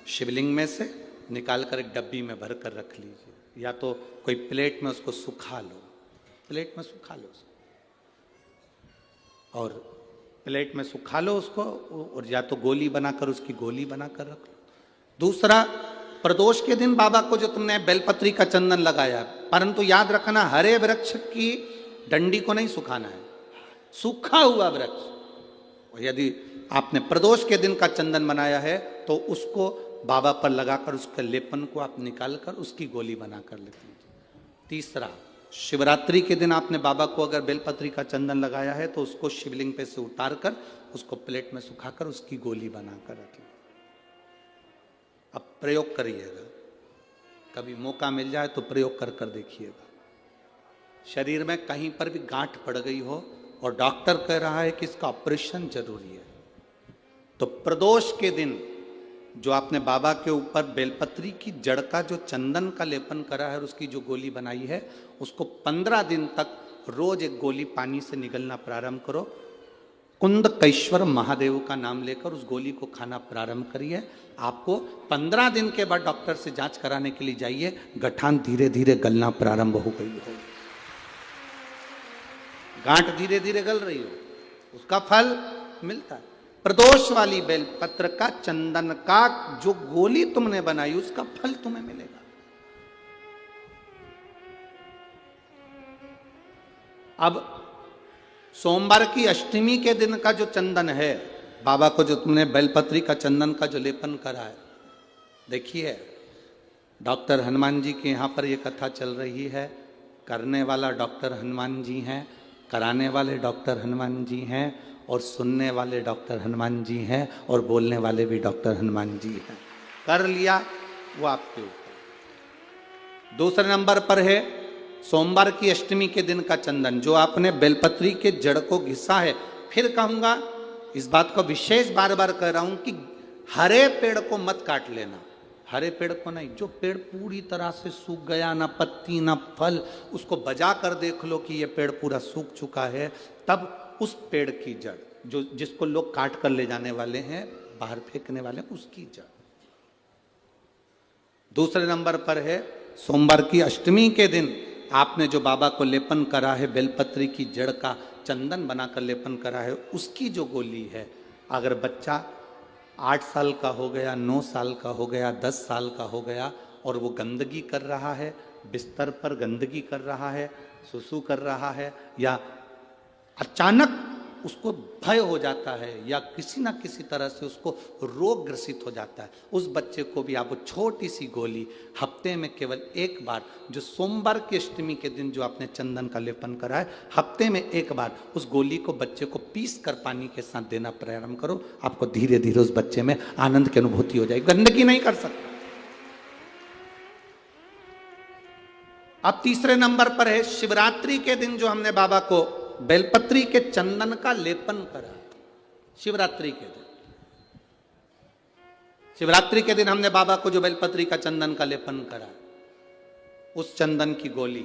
शिवलिंग में से निकालकर एक डब्बी में भर कर रख लीजिए, या तो कोई प्लेट में उसको सुखा लो, प्लेट में सुखा लो उसको, और प्लेट में सुखा लो उसको, और या तो गोली बनाकर उसकी गोली बनाकर रख लो। दूसरा, प्रदोष के दिन बाबा को जो तुमने बेलपत्री का चंदन लगाया, परंतु याद रखना हरे वृक्ष की डंडी को नहीं सुखाना है, सूखा हुआ वृक्ष। और यदि आपने प्रदोष के दिन का चंदन बनाया है तो उसको बाबा पर लगाकर उसके लेपन को आप निकालकर उसकी गोली बनाकर ले लीजिए। तीसरा, शिवरात्रि के दिन आपने बाबा को अगर बेलपत्री का चंदन लगाया है तो उसको शिवलिंग पे से उतार कर उसको प्लेट में सुखाकर उसकी गोली बनाकर रख लीजिए। अब प्रयोग करिएगा, कभी मौका मिल जाए तो प्रयोग कर कर देखिएगा। शरीर में कहीं पर भी गांठ पड़ गई हो और डॉक्टर कह रहा है कि इसका ऑपरेशन जरूरी है, तो प्रदोष के दिन जो आपने बाबा के ऊपर बेलपत्री की जड़ का जो चंदन का लेपन करा है और उसकी जो गोली बनाई है, उसको 15 दिन तक रोज एक गोली पानी से निगलना प्रारंभ करो। कुंदकेश्वर महादेव का नाम लेकर उस गोली को खाना प्रारंभ करिए। आपको 15 दिन के बाद डॉक्टर से जांच कराने के लिए जाइए, गठान धीरे धीरे गलना प्रारंभ हो गई हो, गांठ धीरे धीरे गल रही हो, उसका फल मिलता है। प्रदोष वाली बेलपत्र का, चंदन का जो गोली तुमने बनाई उसका फल तुम्हें मिलेगा। अब सोमवार की अष्टमी के दिन का जो चंदन है, बाबा को जो तुमने बेलपत्री का चंदन का जो लेपन करा है, देखिए डॉक्टर हनुमान जी के यहाँ पर ये कथा चल रही है। करने वाला डॉक्टर हनुमान जी हैं, कराने वाले डॉक्टर हनुमान जी हैं, और सुनने वाले डॉक्टर हनुमान जी हैं और बोलने वाले भी डॉक्टर हनुमान जी हैं। कर लिया वो आपके ऊपर। दूसरे नंबर पर है सोमवार की अष्टमी के दिन का चंदन, जो आपने बेलपत्री के जड़ को घिसा है। फिर कहूंगा, इस बात को विशेष बार बार कह रहा हूं कि हरे पेड़ को मत काट लेना, हरे पेड़ को नहीं। जो पेड़ पूरी तरह से सूख गया, ना पत्ती ना फल, उसको बजा कर देख लो कि ये पेड़ पूरा सूख चुका है, तब उस पेड़ की जड़, जो जिसको लोग काट कर ले जाने वाले हैं, बाहर फेंकने वाले हैं, उसकी जड़। दूसरे नंबर पर है सोमवार की अष्टमी के दिन आपने जो बाबा को लेपन करा है, बेलपत्री की जड़ का चंदन बनाकर लेपन करा है, उसकी जो गोली है, अगर बच्चा 8 साल का हो गया, 9 साल का हो गया, 10 साल का हो गया और वो गंदगी कर रहा है, बिस्तर पर गंदगी कर रहा है, सुसु कर रहा है, या अचानक उसको भय हो जाता है या किसी ना किसी तरह से उसको रोग ग्रसित हो जाता है, उस बच्चे को भी आप छोटी सी गोली हफ्ते में केवल एक बार, जो सोमवार की अष्टमी के दिन जो आपने चंदन का लेपन करा है, हफ्ते में एक बार उस गोली को बच्चे को पीस कर पानी के साथ देना प्रारंभ करो। आपको धीरे धीरे उस बच्चे में आनंद की अनुभूति हो जाएगी, गंदगी नहीं कर सकता। अब तीसरे नंबर पर है शिवरात्रि के दिन जो हमने बाबा को बेलपत्री के चंदन का लेपन करा। शिवरात्रि के दिन, शिवरात्रि के दिन हमने बाबा को जो बेलपत्री का चंदन का लेपन करा, उस चंदन की गोली,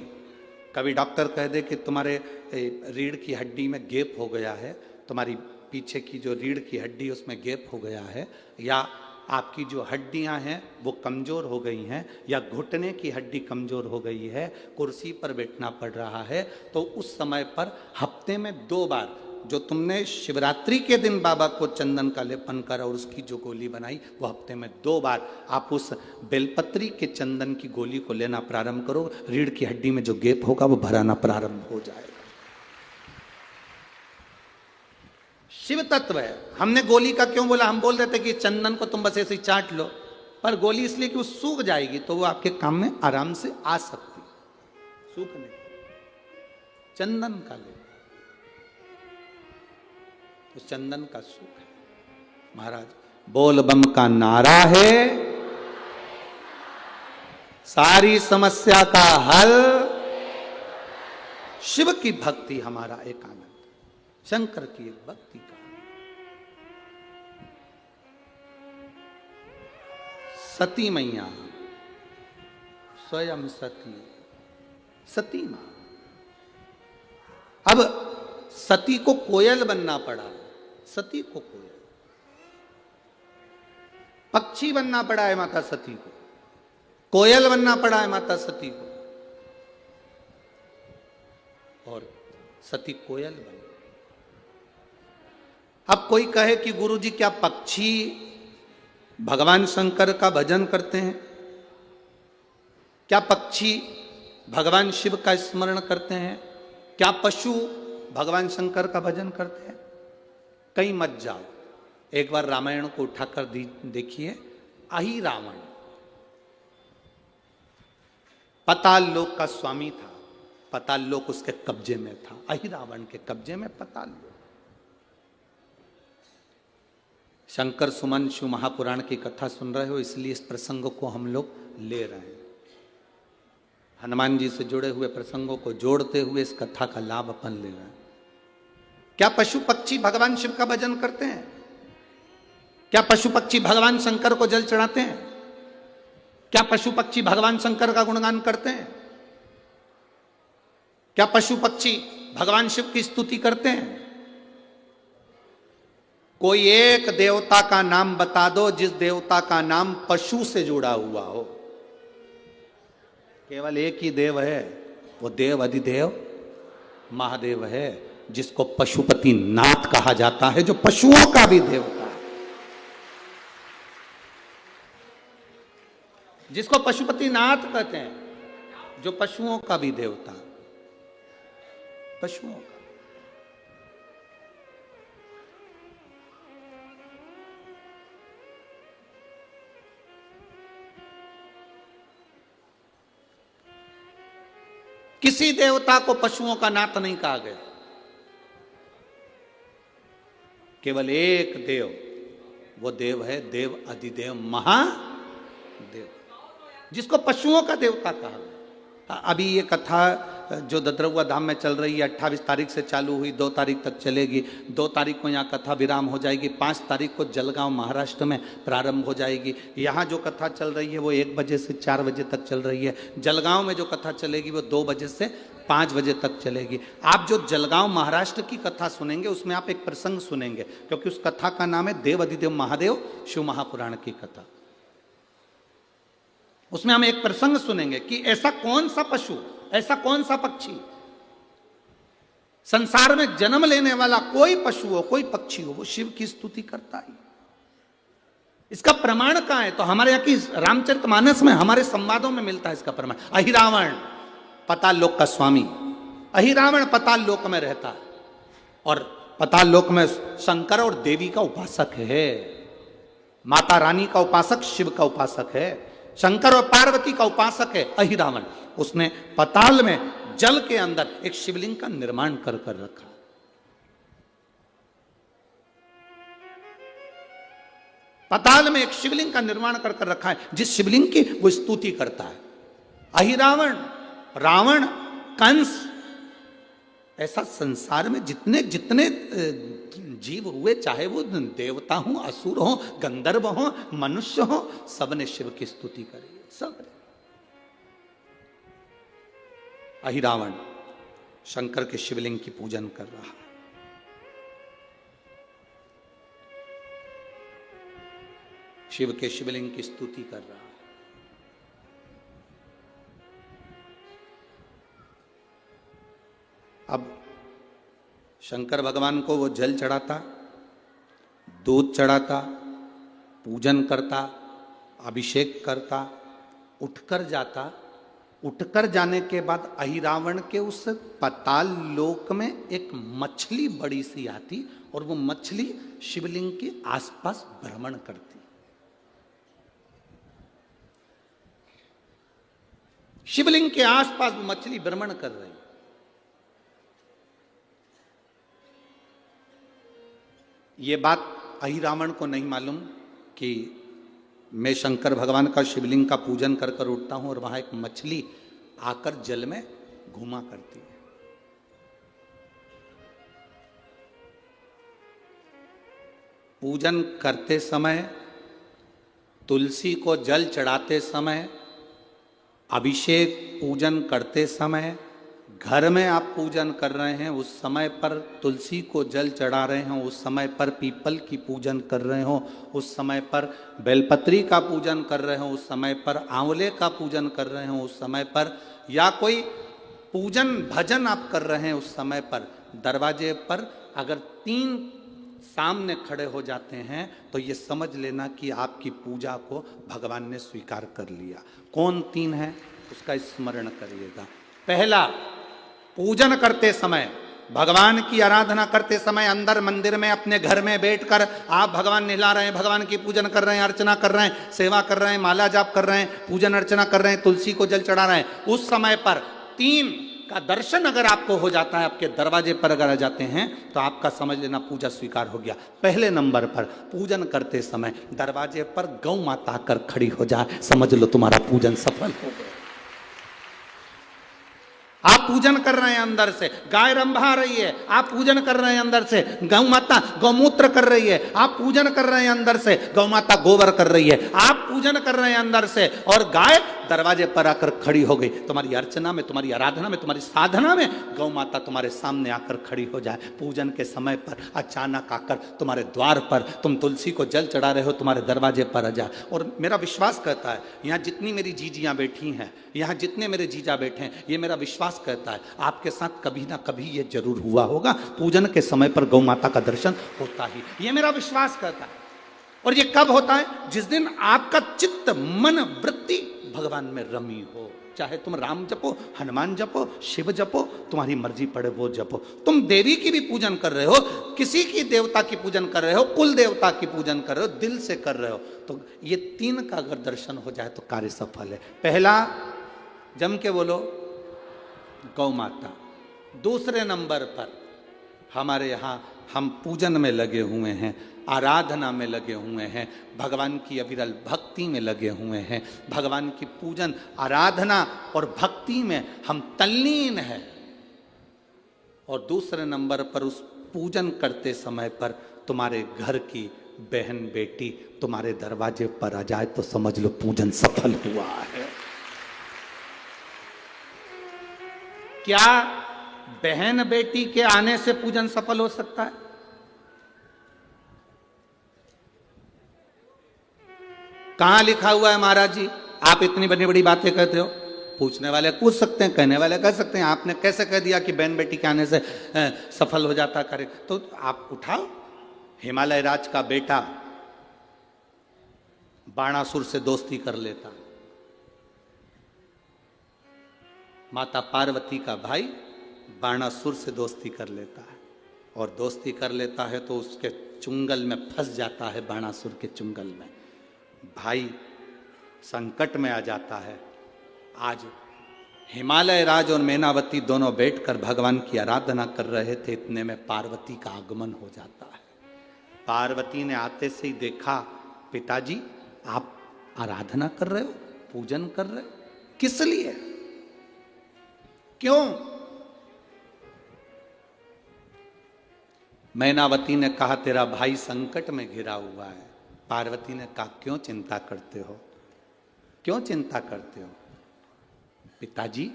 कभी डॉक्टर कह दे कि तुम्हारे रीढ़ की हड्डी में गैप हो गया है, तुम्हारी पीछे की जो रीढ़ की हड्डी उसमें गैप हो गया है, या आपकी जो हड्डियां हैं वो कमज़ोर हो गई हैं, या घुटने की हड्डी कमज़ोर हो गई है, कुर्सी पर बैठना पड़ रहा है, तो उस समय पर हफ्ते में 2 बार जो तुमने शिवरात्रि के दिन बाबा को चंदन का लेपन करा और उसकी जो गोली बनाई, वो हफ्ते में 2 बार आप उस बेलपत्री के चंदन की गोली को लेना प्रारंभ करो। रीढ़ की हड्डी में जो गैप होगा वो भराना प्रारंभ हो जाएगा। शिव तत्व है। हमने गोली का क्यों बोला? हम बोल देते कि चंदन को तुम बस ऐसे ही चाट लो, पर गोली इसलिए कि वो सूख जाएगी तो वो आपके काम में आराम से आ सकती, सूखने चंदन का ले, उस चंदन का सुख है। महाराज बोल बम का नारा है, सारी समस्या का हल, शिव की भक्ति हमारा एक आनंद, शंकर की एक भक्ति का। सती मैया स्वयं सती, सती मां। अब सती को कोयल बनना पड़ा, सती को कोयल, पक्षी बनना पड़ा है माता सती को, कोयल बनना पड़ा है माता सती को, और सती कोयल बनी। अब कोई कहे कि गुरुजी क्या पक्षी भगवान शंकर का भजन करते हैं? क्या पक्षी भगवान शिव का स्मरण करते हैं? क्या पशु भगवान शंकर का भजन करते हैं? कहीं मत जाओ, एक बार रामायण को उठाकर देखिए। अहि रावण पाताल लोक का स्वामी था, पाताल लोक उसके कब्जे में था, अहि रावण के कब्जे में पाताल लोक। शंकर सुमन शिव महापुराण की कथा सुन रहे हो, इसलिए इस प्रसंग को हम लोग ले रहे हैं। हनुमान जी से जुड़े हुए प्रसंगों को जोड़ते हुए इस कथा का लाभ अपन ले रहे हैं। क्या पशु पक्षी भगवान शिव का भजन करते हैं? क्या पशु पक्षी भगवान शंकर को जल चढ़ाते हैं? क्या पशु पक्षी भगवान शंकर का गुणगान करते हैं? क्या पशु पक्षी भगवान शिव की स्तुति करते हैं? कोई एक देवता का नाम बता दो जिस देवता का नाम पशु से जुड़ा हुआ हो। केवल एक ही देव है, वो देव अधिदेव महादेव है, जिसको पशुपति नाथ कहा जाता है, जो पशुओं का भी देवता है, जिसको पशुपति नाथ कहते हैं, जो पशुओं का भी देवता, पशुओं का। किसी देवता को पशुओं का नाथ नहीं कहा गया। केवल एक देव, वो देव है देव अधिदेव महादेव, जिसको पशुओं का देवता कहा गया। अभी ये कथा जो ददरौआ धाम में चल रही है 28 तारीख से चालू हुई, 2 तारीख तक चलेगी। 2 तारीख को यहाँ कथा विराम हो जाएगी। 5 तारीख को जलगांव महाराष्ट्र में प्रारंभ हो जाएगी। यहाँ जो कथा चल रही है वो 1 बजे से 4 बजे तक चल रही है। जलगांव में जो कथा चलेगी वो 2 बजे से 5 बजे तक चलेगी। आप जो जलगांव महाराष्ट्र की कथा सुनेंगे उसमें आप एक प्रसंग सुनेंगे, क्योंकि उस कथा का नाम है देव अधिदेव महादेव शिव महापुराण की कथा। उसमें हम एक प्रसंग सुनेंगे कि ऐसा कौन सा पशु, ऐसा कौन सा पक्षी, संसार में जन्म लेने वाला कोई पशु हो, कोई पक्षी हो, वो शिव की स्तुति करता है। इसका प्रमाण कहां है? तो हमारे यहाँ की रामचरितमानस में, हमारे संवादों में मिलता है इसका प्रमाण। अहिरावण पाताल लोक का स्वामी, अहिरावण पाताल लोक में रहता है और पाताल लोक में शंकर और देवी का उपासक है। माता रानी का उपासक शिव का उपासक है, शंकर और पार्वती का उपासक है अहिरावण। उसने पाताल में जल के अंदर एक शिवलिंग का निर्माण कर रखा। पाताल में एक शिवलिंग का निर्माण कर रखा है, जिस शिवलिंग की वो स्तुति करता है। अहिरावण, रावण, कंस, ऐसा संसार में जितने जितने जीव हुए, चाहे वो देवता हो, असुर हो, गंधर्व हो, मनुष्य हो, सबने शिव की स्तुति करी, सबने। अहिरावण शंकर के शिवलिंग की पूजन कर रहा है। शिव के शिवलिंग की स्तुति कर रहा है। अब शंकर भगवान को वो जल चढ़ाता, दूध चढ़ाता, पूजन करता, अभिषेक करता, उठकर जाता। उठकर जाने के बाद अहिरावण के उस पाताल लोक में एक मछली बड़ी सी आती और वो मछली शिवलिंग के आसपास भ्रमण करती। शिवलिंग के आसपास मछली भ्रमण कर रही। ये बात अहिरावण को नहीं मालूम कि मैं शंकर भगवान का शिवलिंग का पूजन कर कर उठता हूं और वहां एक मछली आकर जल में घूमा करती है। पूजन करते समय, तुलसी को जल चढ़ाते समय, अभिषेक पूजन करते समय, घर में आप पूजन कर रहे हैं उस समय पर तुलसी को जल चढ़ा रहे हो, उस समय पर पीपल की पूजन कर रहे हो, उस समय पर बेलपत्री का पूजन कर रहे हो, उस समय पर आंवले का पूजन कर रहे हो, उस समय पर या कोई पूजन भजन आप कर रहे हैं, उस समय पर दरवाजे पर अगर 3 सामने खड़े हो जाते हैं तो ये समझ लेना कि आपकी पूजा को भगवान ने स्वीकार कर लिया। कौन 3 है उसका स्मरण करिएगा। पहला, पूजन करते समय, भगवान की आराधना करते समय अंदर मंदिर में अपने घर में बैठकर आप भगवान निहला रहे हैं, भगवान की पूजन कर रहे हैं, अर्चना कर रहे हैं, सेवा कर रहे हैं, माला जाप कर रहे हैं, पूजन अर्चना कर रहे हैं, तुलसी को जल चढ़ा रहे हैं। उस समय पर 3 का दर्शन अगर आपको हो जाता है, आपके दरवाजे पर अगर आ जाते हैं तो आपका समझ लेना पूजा स्वीकार हो गया। पहले नंबर पर पूजन करते समय दरवाजे पर गौ माता आकर खड़ी हो जाए, समझ लो तुम्हारा पूजन सफल हो गया। आप पूजन कर रहे हैं अंदर से, गाय रंभा रही है, आप पूजन कर रहे हैं अंदर से, गौ माता गौमूत्र कर रही है, आप पूजन कर रहे हैं अंदर से, गौ माता गोबर कर रही है, आप पूजन कर रहे हैं अंदर से और गाय दरवाजे पर आकर खड़ी हो गई। तुम्हारी अर्चना में, तुम्हारी आराधना में, तुम्हारी साधना में गौ माता तुम्हारे सामने आकर खड़ी हो जाए। पूजन के समय पर अचानक आकर तुम्हारे द्वार पर, तुम तुलसी को जल चढ़ा रहे हो, तुम्हारे दरवाजे पर आ जाए। और मेरा विश्वास कहता है, यहाँ जितनी मेरी जीजियाँ बैठी हैं, यहाँ जितने मेरे जीजा बैठे हैं, ये मेरा विश्वास कहता है आपके साथ कभी ना कभी ये जरूर हुआ होगा, पूजन के समय पर गौ माता का दर्शन होता ही, ये मेरा विश्वास कहता है। और ये कब होता है? जिस दिन आपका चित्त, मन, वृत्ति भगवान में रमी हो। चाहे तुम राम जपो, हनुमान जपो, शिव जपो, तुम्हारी मर्जी पड़े वो जपो। तुम देवी की भी पूजन कर रहे हो, किसी की देवता की पूजन कर रहे हो, कुल देवता की पूजन कर रहे हो, दिल से कर रहे हो, तो ये 3 का अगर दर्शन हो जाए तो कार्य सफल है। पहला, जम के बोलो, गौ माता। दूसरे नंबर पर हमारे यहाँ हम पूजन में लगे हुए हैं, आराधना में लगे हुए हैं, भगवान की अविरल भक्ति में लगे हुए हैं, भगवान की पूजन आराधना और भक्ति में हम तल्लीन हैं। और दूसरे नंबर पर उस पूजन करते समय पर तुम्हारे घर की बहन बेटी तुम्हारे दरवाजे पर आ जाए तो समझ लो पूजन सफल हुआ है। क्या बहन बेटी के आने से पूजन सफल हो सकता है? कहां लिखा हुआ है महाराज जी? आप इतनी बड़ी बड़ी बातें कहते हो। पूछने वाले पूछ सकते हैं, कहने वाले कह सकते हैं, आपने कैसे कह दिया कि बहन बेटी के आने से सफल हो जाता कार्य? तो आप उठाओ, हिमालय राज का बेटा बाणासुर से दोस्ती कर लेता, माता पार्वती का भाई बाणासुर से दोस्ती कर लेता है, और दोस्ती कर लेता है तो उसके चुंगल में फंस जाता है, बाणासुर के चुंगल में भाई संकट में आ जाता है। आज हिमालय राज और मैनावती दोनों बैठकर भगवान की आराधना कर रहे थे, इतने में पार्वती का आगमन हो जाता है। पार्वती ने आते से ही देखा, पिताजी आप आराधना कर रहे हो, पूजन कर रहे हो, किस लिए, क्यों? मैनावती ने कहा तेरा भाई संकट में घिरा हुआ है। पार्वती ने कहा क्यों चिंता करते हो, क्यों चिंता करते हो? पिताजी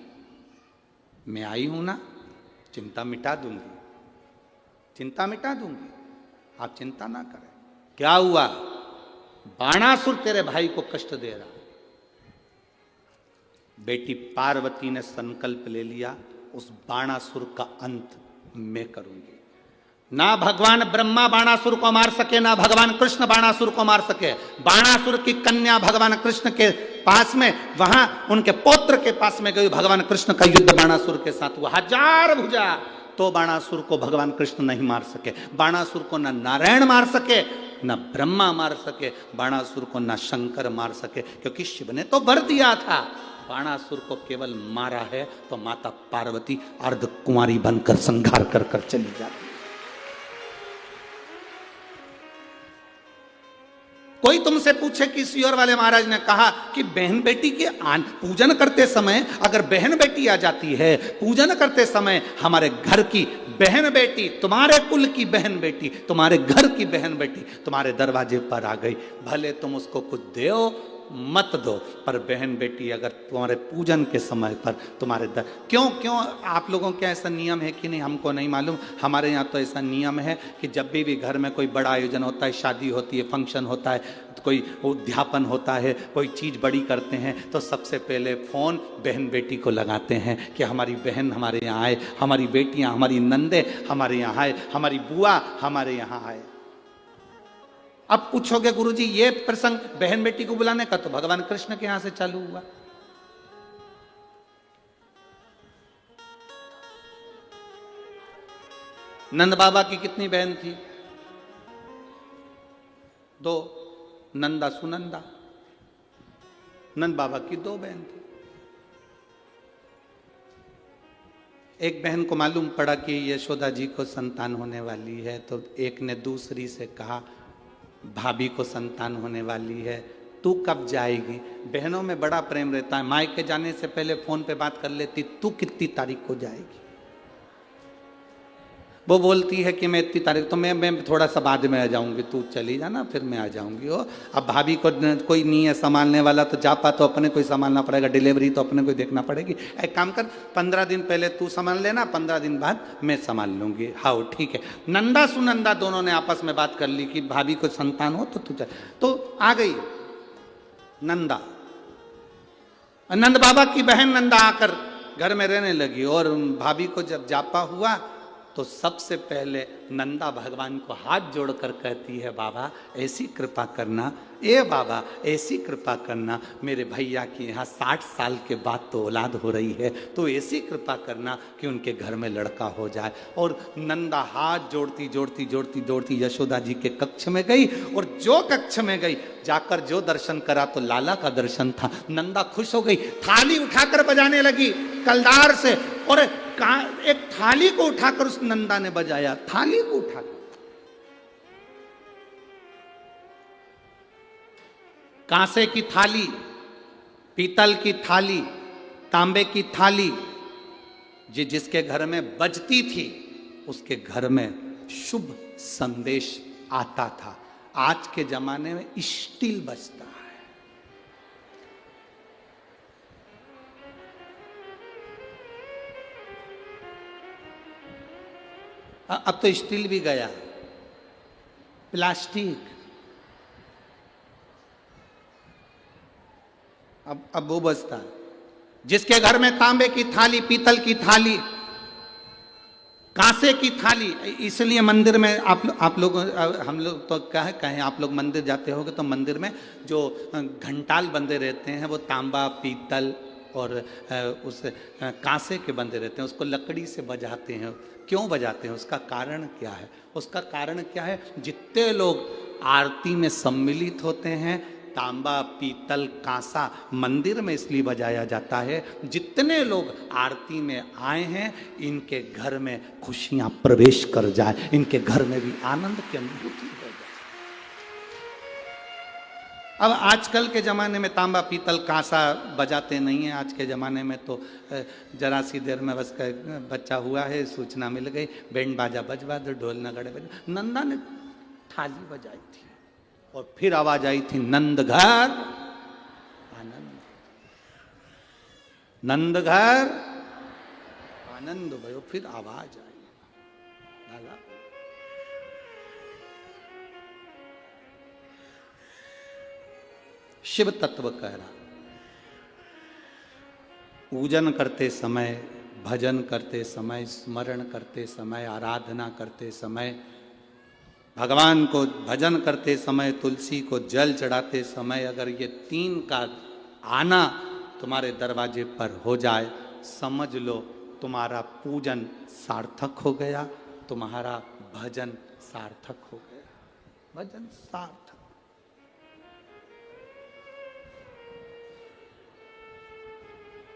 मैं आई हूं ना, चिंता मिटा दूंगी, चिंता मिटा दूंगी, आप चिंता ना करें। क्या हुआ? बाणासुर तेरे भाई को कष्ट दे रहा। बेटी पार्वती ने संकल्प ले लिया, उस बाणासुर का अंत मैं करूंगी। ना भगवान ब्रह्मा बाणासुर को मार सके, ना भगवान कृष्ण बाणासुर को मार सके। बाणासुर की कन्या भगवान कृष्ण के पास में, वहां उनके पौत्र के पास में गई, भगवान कृष्ण का युद्ध बाणासुर के साथ हुआ, हजार भुजा, तो बाणासुर को भगवान कृष्ण नहीं मार सके। बाणासुर को न नारायण मार सके, न ब्रह्मा मार सके, बाणासुर को न शंकर मार सके, क्योंकि शिव ने तो वर दिया था। बाणासुर को केवल मारा है तो माता पार्वती अर्ध कुंवारी बनकर संहार कर कर चली जाती। कोई तुमसे पूछे कि सियोर वाले महाराज ने कहा कि बहन बेटी के पूजन करते समय अगर बहन बेटी आ जाती है, पूजन करते समय हमारे घर की बहन बेटी, तुम्हारे कुल की बहन बेटी, तुम्हारे घर की बहन बेटी तुम्हारे दरवाजे पर आ गई, भले तुम उसको कुछ दो मत दो, पर बहन बेटी अगर तुम्हारे पूजन के समय पर तुम्हारे क्यों आप लोगों के ऐसा नियम है कि नहीं हमको नहीं मालूम। हमारे यहाँ तो ऐसा नियम है कि जब भी घर में कोई बड़ा आयोजन होता है, शादी होती है, फंक्शन होता है, कोई उद्यापन होता है, कोई चीज़ बड़ी करते हैं, तो सबसे पहले फ़ोन बहन बेटी को लगाते हैं कि हमारी बहन हमारे यहाँ आए, हमारी बेटियाँ, हमारी नंदे हमारे यहाँ आए, हमारी बुआ हमारे यहाँ आए। अब पूछोगे गुरुजी ये प्रसंग बहन बेटी को बुलाने का तो भगवान कृष्ण के यहां से चालू हुआ। नंद बाबा की कितनी बहन थी? 2, नंदा सुनंदा। नंद बाबा की 2 बहन थी। एक बहन को मालूम पड़ा कि यशोदा जी को संतान होने वाली है, तो एक ने दूसरी से कहा भाभी को संतान होने वाली है, तू कब जाएगी? बहनों में बड़ा प्रेम रहता है, मायके जाने से पहले फोन पे बात कर लेती, तू कितनी तारीख को जाएगी? वो बोलती है कि मैं इतनी तारीख, तो मैं थोड़ा सा बाद में आ जाऊंगी, तू चली जाना फिर मैं आ जाऊंगी। हो अब भाभी को कोई नहीं है संभालने वाला, तो जापा तो अपने को ही संभालना पड़ेगा, डिलीवरी तो अपने को ही देखना पड़ेगी। एक काम कर, 15 दिन पहले तू संभाल लेना, 15 दिन बाद मैं संभाल लूंगी। हाँ ठीक है। नंदा सुनंदा दोनों ने आपस में बात कर ली कि भाभी को संतान हो तो तू चल। तो आ गई नंदा, नंद बाबा की बहन नंदा आकर घर में रहने लगी, और भाभी को जब जापा हुआ तो सबसे पहले नंदा भगवान को हाथ जोड़कर कहती है, बाबा ऐसी कृपा करना, ए बाबा ऐसी कृपा करना, मेरे भैया की यहाँ 60 साल के बाद तो औलाद हो रही है, तो ऐसी कृपा करना कि उनके घर में लड़का हो जाए। और नंदा हाथ जोड़ती जोड़ती जोड़ती जोड़ती यशोदा जी के कक्ष में गई, और जो कक्ष में गई जाकर जो दर्शन करा तो लाला का दर्शन था। नंदा खुश हो गई, थाली उठाकर बजाने लगी कलदार से, और एक थाली को उठाकर उस नंदा ने बजाया, थाली को उठाकर। कांसे की थाली, पीतल की थाली, तांबे की थाली, जिसके घर में बजती थी उसके घर में शुभ संदेश आता था। आज के जमाने में स्टील बजता है। अब तो स्टील भी गया, प्लास्टिक। अब वो बजता है। जिसके घर में तांबे की थाली, पीतल की थाली, कांसे की थाली, इसलिए मंदिर में आप लोग, हम लोग तो क्या है, कहें आप लोग मंदिर जाते होगे तो मंदिर में जो घंटाल बंदे रहते हैं वो तांबा, पीतल और उस कांसे के बंदे रहते हैं। उसको लकड़ी से बजाते हैं। क्यों बजाते हैं? उसका कारण क्या है? उसका कारण क्या है? जितने लोग आरती में सम्मिलित होते हैं, तांबा, पीतल, कांसा मंदिर में इसलिए बजाया जाता है, जितने लोग आरती में आए हैं इनके घर में खुशियां प्रवेश कर जाए, इनके घर में भी आनंद की अनुभूति हो जाए। अब आजकल के ज़माने में तांबा, पीतल, कांसा बजाते नहीं हैं। आज के ज़माने में तो जरा सी देर में बस बच्चा हुआ है, सूचना मिल गई, बैंड बाजा बजवा दो, ढोल नगाड़े बजा। नंदा ने थाली बजाई थी और फिर आवाज आई थी, नंद घर आनंद, नंद घर आनंद भयो। फिर आवाज आई, लाला शिव तत्व कह रहा। पूजन करते समय, भजन करते समय, स्मरण करते समय, आराधना करते समय, भगवान को भजन करते समय, तुलसी को जल चढ़ाते समय अगर ये 3 का आना तुम्हारे दरवाजे पर हो जाए, समझ लो तुम्हारा पूजन सार्थक हो गया, तुम्हारा भजन सार्थक हो गया। भजन सार्थक।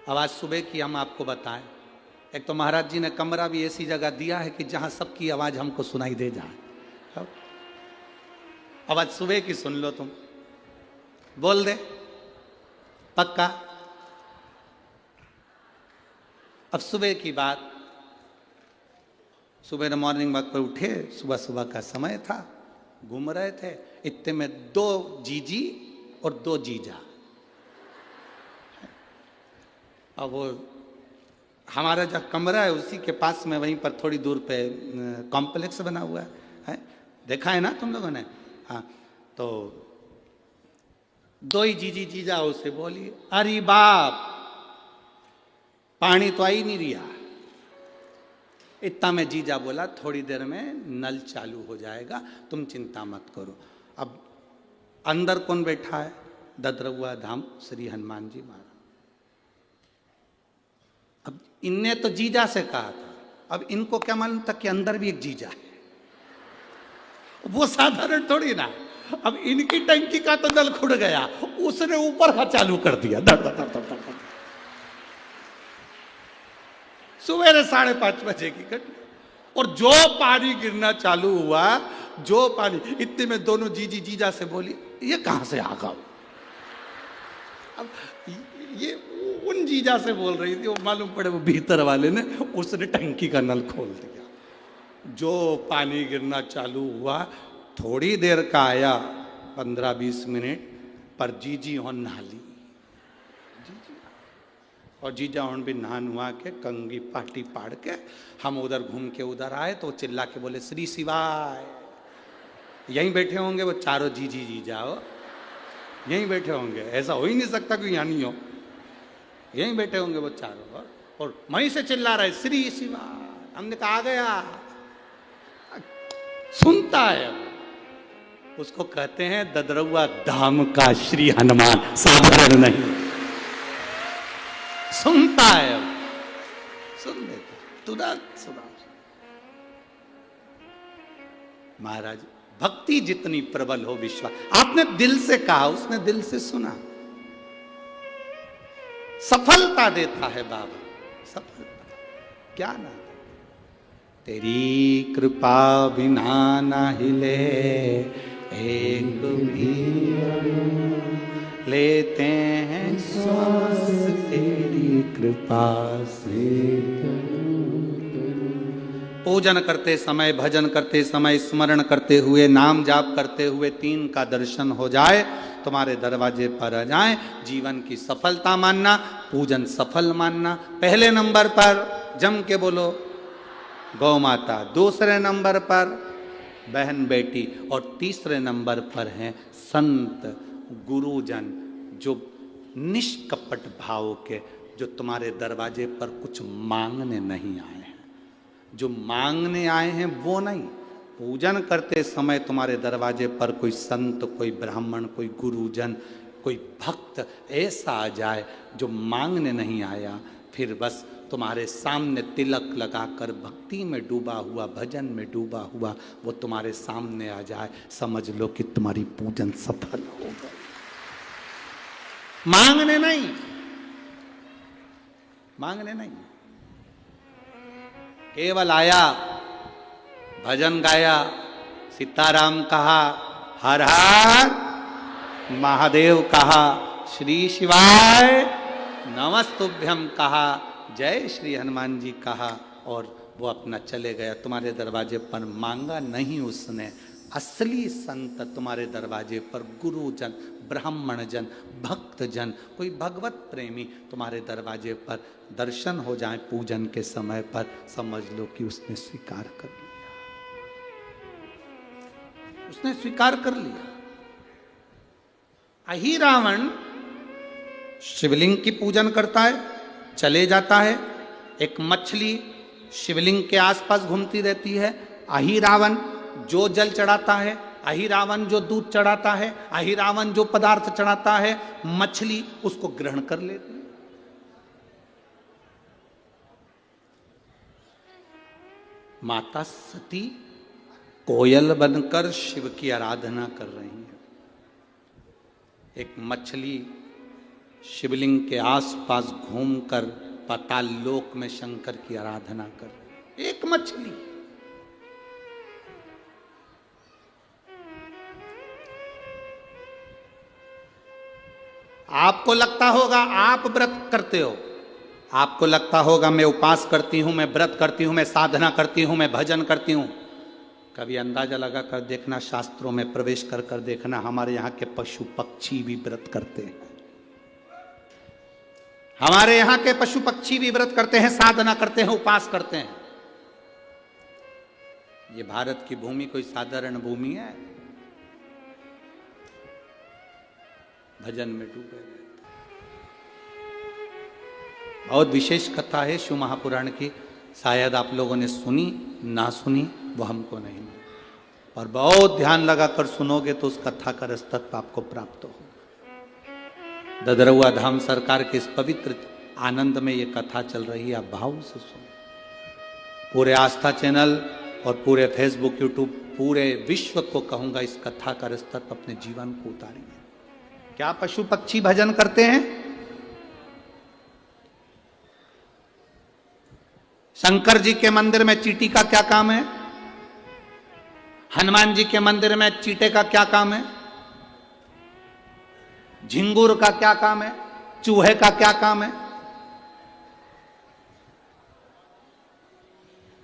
अब आज सुबह की हम आपको बताएं, एक तो महाराज जी ने कमरा भी ऐसी जगह दिया है कि जहां सबकी आवाज हमको सुनाई दे जाए। अब आज सुबह की सुन लो, तुम बोल दे पक्का। अब सुबह की बात, सुबह मॉर्निंग वॉक पर उठे, सुबह सुबह का समय था, घूम रहे थे, इतने में 2 जीजी और 2 जीजा। अब वो हमारा जो कमरा है उसी के पास में, वहीं पर थोड़ी दूर पे कॉम्प्लेक्स बना हुआ है, देखा है ना तुम लोगों ने? हाँ, तो 2 ही जीजी जीजा उसे बोली, अरे बाप पानी तो आ ही नहीं रहा। इतना में जीजा बोला, थोड़ी देर में नल चालू हो जाएगा, तुम चिंता मत करो। अब अंदर कौन बैठा है? ददरउआ धाम श्री हनुमान जी महाराज। अब इनने तो जीजा से कहा था, अब इनको क्या मालूम था कि अंदर भी एक जीजा है, वो साधारण थोड़ी ना। अब इनकी टंकी का तो नल खुड़ गया, उसने ऊपर का चालू कर दिया, धड़ धड़ धड़ धड़ धड़। सवेरे 5:30 बजे की घटना। और जो पानी गिरना चालू हुआ, जो पानी, इतने में दोनों जीजी जीजा से बोली, ये कहां से आ गया? अब ये उन जीजा से बोल रही थी, वो मालूम पड़े वो भीतर वाले ने, उसने टंकी का नल खोल दिया। जो पानी गिरना चालू हुआ, थोड़ी देर का आया, 15-20 मिनट, पर जीजी हो नहाली। और जीजा होन भी नहा नुहा के कंगी पाटी पाड़ के हम उधर घूम के उधर आए, तो चिल्ला के बोले, श्री शिवाय। यहीं बैठे होंगे वो चारों जीजी जीजा, हो यहीं बैठे होंगे, ऐसा हो ही नहीं सकता कि यहाँ नहीं हो। यहीं बैठे होंगे वो चारों, और वहीं से चिल्ला रहे, श्री शिवाय। हमने कहा आ गया, सुनता है। उसको कहते हैं ददरउआ धाम का श्री हनुमान, साधारण नहीं। सुनता है, सुन लेता, तुरंत सुना। महाराज, भक्ति जितनी प्रबल हो, विश्वास, आपने दिल से कहा, उसने दिल से सुना। सफलता देता है बाबा, सफलता। क्या ना, तेरी कृपा बिना ना हिले एक भी, लेते हैं श्वास तेरी कृपा से। पूजन करते समय, भजन करते समय, स्मरण करते हुए, नाम जाप करते हुए 3 का दर्शन हो जाए, तुम्हारे दरवाजे पर आ जाए, जीवन की सफलता मानना, पूजन सफल मानना। पहले नंबर पर जम के बोलो गौ माता, दूसरे नंबर पर बहन बेटी, और तीसरे नंबर पर हैं संत गुरुजन, जो निष्कपट भाव के, जो तुम्हारे दरवाजे पर कुछ मांगने नहीं आए हैं। जो मांगने आए हैं वो नहीं, पूजन करते समय तुम्हारे दरवाजे पर कोई संत, कोई ब्राह्मण, कोई गुरुजन, कोई भक्त ऐसा आ जाए जो मांगने नहीं आया, फिर बस तुम्हारे सामने तिलक लगाकर भक्ति में डूबा हुआ, भजन में डूबा हुआ वो तुम्हारे सामने आ जाए, समझ लो कि तुम्हारी पूजन सफल हो गई। मांगने नहीं, मांगने नहीं, केवल आया, भजन गाया, सीताराम कहा, हर हर महादेव कहा, श्री शिवाय नमस्तुभ्यं कहा, जय श्री हनुमान जी कहा, और वो अपना चले गया। तुम्हारे दरवाजे पर मांगा नहीं उसने। असली संत तुम्हारे दरवाजे पर गुरुजन, ब्राह्मण जन, भक्त जन, कोई भगवत प्रेमी तुम्हारे दरवाजे पर दर्शन हो जाए पूजन के समय पर, समझ लो कि उसने स्वीकार कर लिया, उसने स्वीकार कर लिया। अही रावण शिवलिंग की पूजन करता है, चले जाता है, एक मछली शिवलिंग के आसपास घूमती रहती है। अही रावण जो जल चढ़ाता है, अही रावण जो दूध चढ़ाता है, अही रावण जो पदार्थ चढ़ाता है, मछली उसको ग्रहण कर लेती है। माता सती कोयल बनकर शिव की आराधना कर रही है। एक मछली शिवलिंग के आसपास घूमकर पाताल लोक में शंकर की आराधना कर रही है। एक मछली। आपको लगता होगा आप व्रत करते हो, आपको लगता होगा मैं उपास करती हूं, मैं व्रत करती हूं, मैं साधना करती हूं, मैं भजन करती हूं। कभी अंदाजा लगा कर देखना, शास्त्रों में प्रवेश कर कर देखना, हमारे यहाँ के पशु पक्षी भी व्रत करते हैं। हमारे यहाँ के पशु पक्षी भी व्रत करते हैं, साधना करते हैं, उपास करते हैं। ये भारत की भूमि कोई साधारण भूमि है? भजन में डूबे रहते। बहुत विशेष कथा है शिव महापुराण की, शायद आप लोगों ने सुनी ना सुनी वो हमको नहीं, और बहुत ध्यान लगाकर सुनोगे तो उस कथा का रसतत्व आपको प्राप्त हो। ददरुआ धाम सरकार के इस पवित्र आनंद में ये कथा चल रही है, आप भाव से सुनो। पूरे आस्था चैनल और पूरे फेसबुक, यूट्यूब, पूरे विश्व को कहूंगा इस कथा का रसतत्व अपने जीवन को उतारिए। क्या पशु पक्षी भजन करते हैं? शंकर जी के मंदिर में चींटी का क्या काम है? हनुमान जी के मंदिर में चींटे का क्या काम है? झिंगुर का क्या काम है? चूहे का क्या काम है?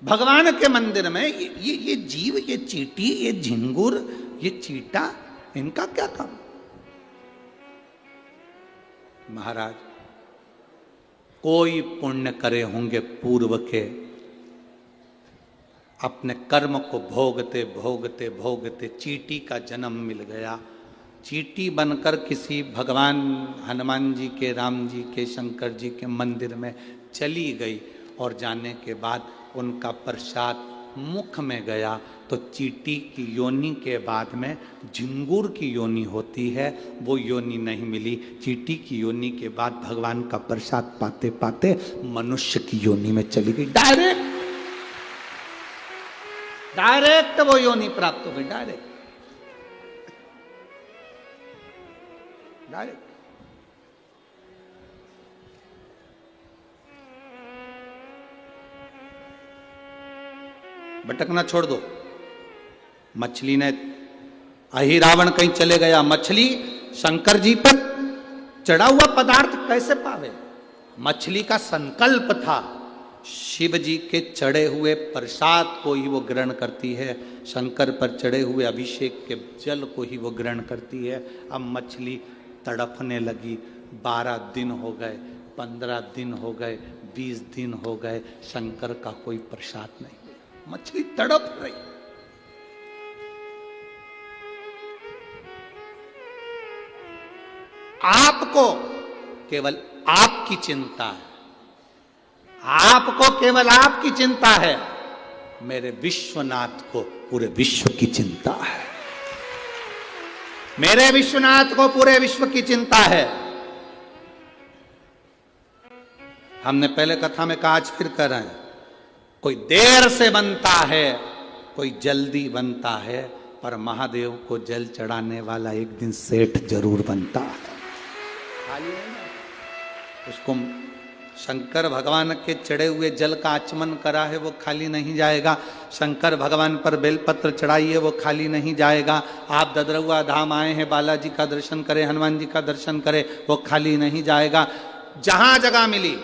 भगवान के मंदिर में ये जीव, ये चींटी, ये झिंगुर, ये चींटा, इनका क्या काम? महाराज कोई पुण्य करे होंगे पूर्व के, अपने कर्म को भोगते भोगते भोगते चींटी का जन्म मिल गया। चींटी बनकर किसी भगवान हनुमान जी के, राम जी के, शंकर जी के मंदिर में चली गई, और जाने के बाद उनका प्रसाद मुख में गया तो चींटी की योनि के बाद में झिंगुर की योनि होती है, वो योनि नहीं मिली। चींटी की योनि के बाद भगवान का प्रसाद पाते पाते मनुष्य की योनि में चली गई। डायरेक्ट वो योनि प्राप्त हो गई, डायरेक्ट। भटकना छोड़ दो। मछली ने, अही रावण कहीं चले गया, मछली शंकर जी पर चढ़ा हुआ पदार्थ कैसे पावे? मछली का संकल्प था, शिव जी के चढ़े हुए प्रसाद को ही वो ग्रहण करती है, शंकर पर चढ़े हुए अभिषेक के जल को ही वो ग्रहण करती है। अब मछली तड़पने लगी, 12 दिन हो गए, 15 दिन हो गए, 20 दिन हो गए, शंकर का कोई प्रसाद नहीं, मछली तड़प रही। आपको केवल आपकी चिंता है, आपको केवल आपकी चिंता है, मेरे विश्वनाथ को पूरे विश्व की चिंता है, मेरे विश्वनाथ को पूरे विश्व की चिंता है। हमने पहले कथा में कहा, आज फिर कह रहे हैं, कोई देर से बनता है, कोई जल्दी बनता है, पर महादेव को जल चढ़ाने वाला एक दिन सेठ जरूर बनता है। खाली नहीं ना, उसको शंकर भगवान के चढ़े हुए जल का आचमन करा है, वो खाली नहीं जाएगा। शंकर भगवान पर बेलपत्र चढ़ाइए, वो खाली नहीं जाएगा। आप ददरउआ धाम आए हैं, बालाजी का दर्शन करें, हनुमान जी का दर्शन करें, वो खाली नहीं जाएगा। जहां जगह मिली,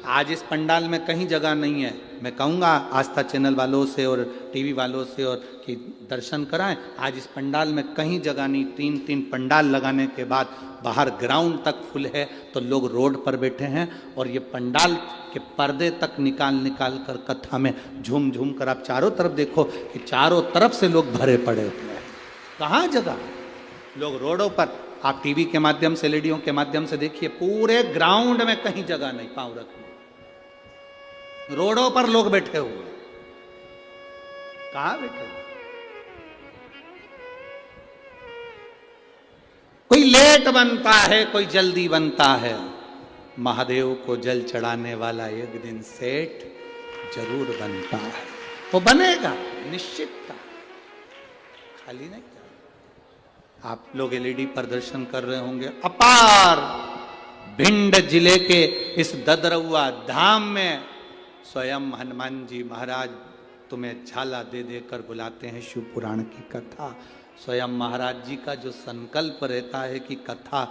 आज इस पंडाल में कहीं जगह नहीं है, मैं कहूँगा आस्था चैनल वालों से और टीवी वालों से और कि दर्शन कराएं। आज इस पंडाल में कहीं जगह नहीं, 3-3 पंडाल लगाने के बाद बाहर ग्राउंड तक फुल है, तो लोग रोड पर बैठे हैं और ये पंडाल के पर्दे तक निकाल कर कथा में झूम झूम कर आप चारों तरफ देखो कि चारों तरफ से लोग भरे पड़े हुए हैं। कहाँ जगह? लोग रोडों पर, आप टीवी के माध्यम से, एलईडीओ के माध्यम से देखिए, पूरे ग्राउंड में कहीं जगह नहीं पांव रखने, रोडों पर लोग बैठे हुए। कहां बैठे? कोई लेट बनता है, कोई जल्दी बनता है, महादेव को जल चढ़ाने वाला एक दिन सेठ जरूर बनता है। वो बनेगा निश्चित था, खाली नहीं। आप लोग एलईडी पर दर्शन कर रहे होंगे, अपार भिंड जिले के इस ददरउआ धाम में स्वयं हनुमान जी महाराज तुम्हें झाला दे देकर बुलाते हैं। शिव पुराण की कथा, स्वयं महाराज जी का जो संकल्प रहता है कि कथा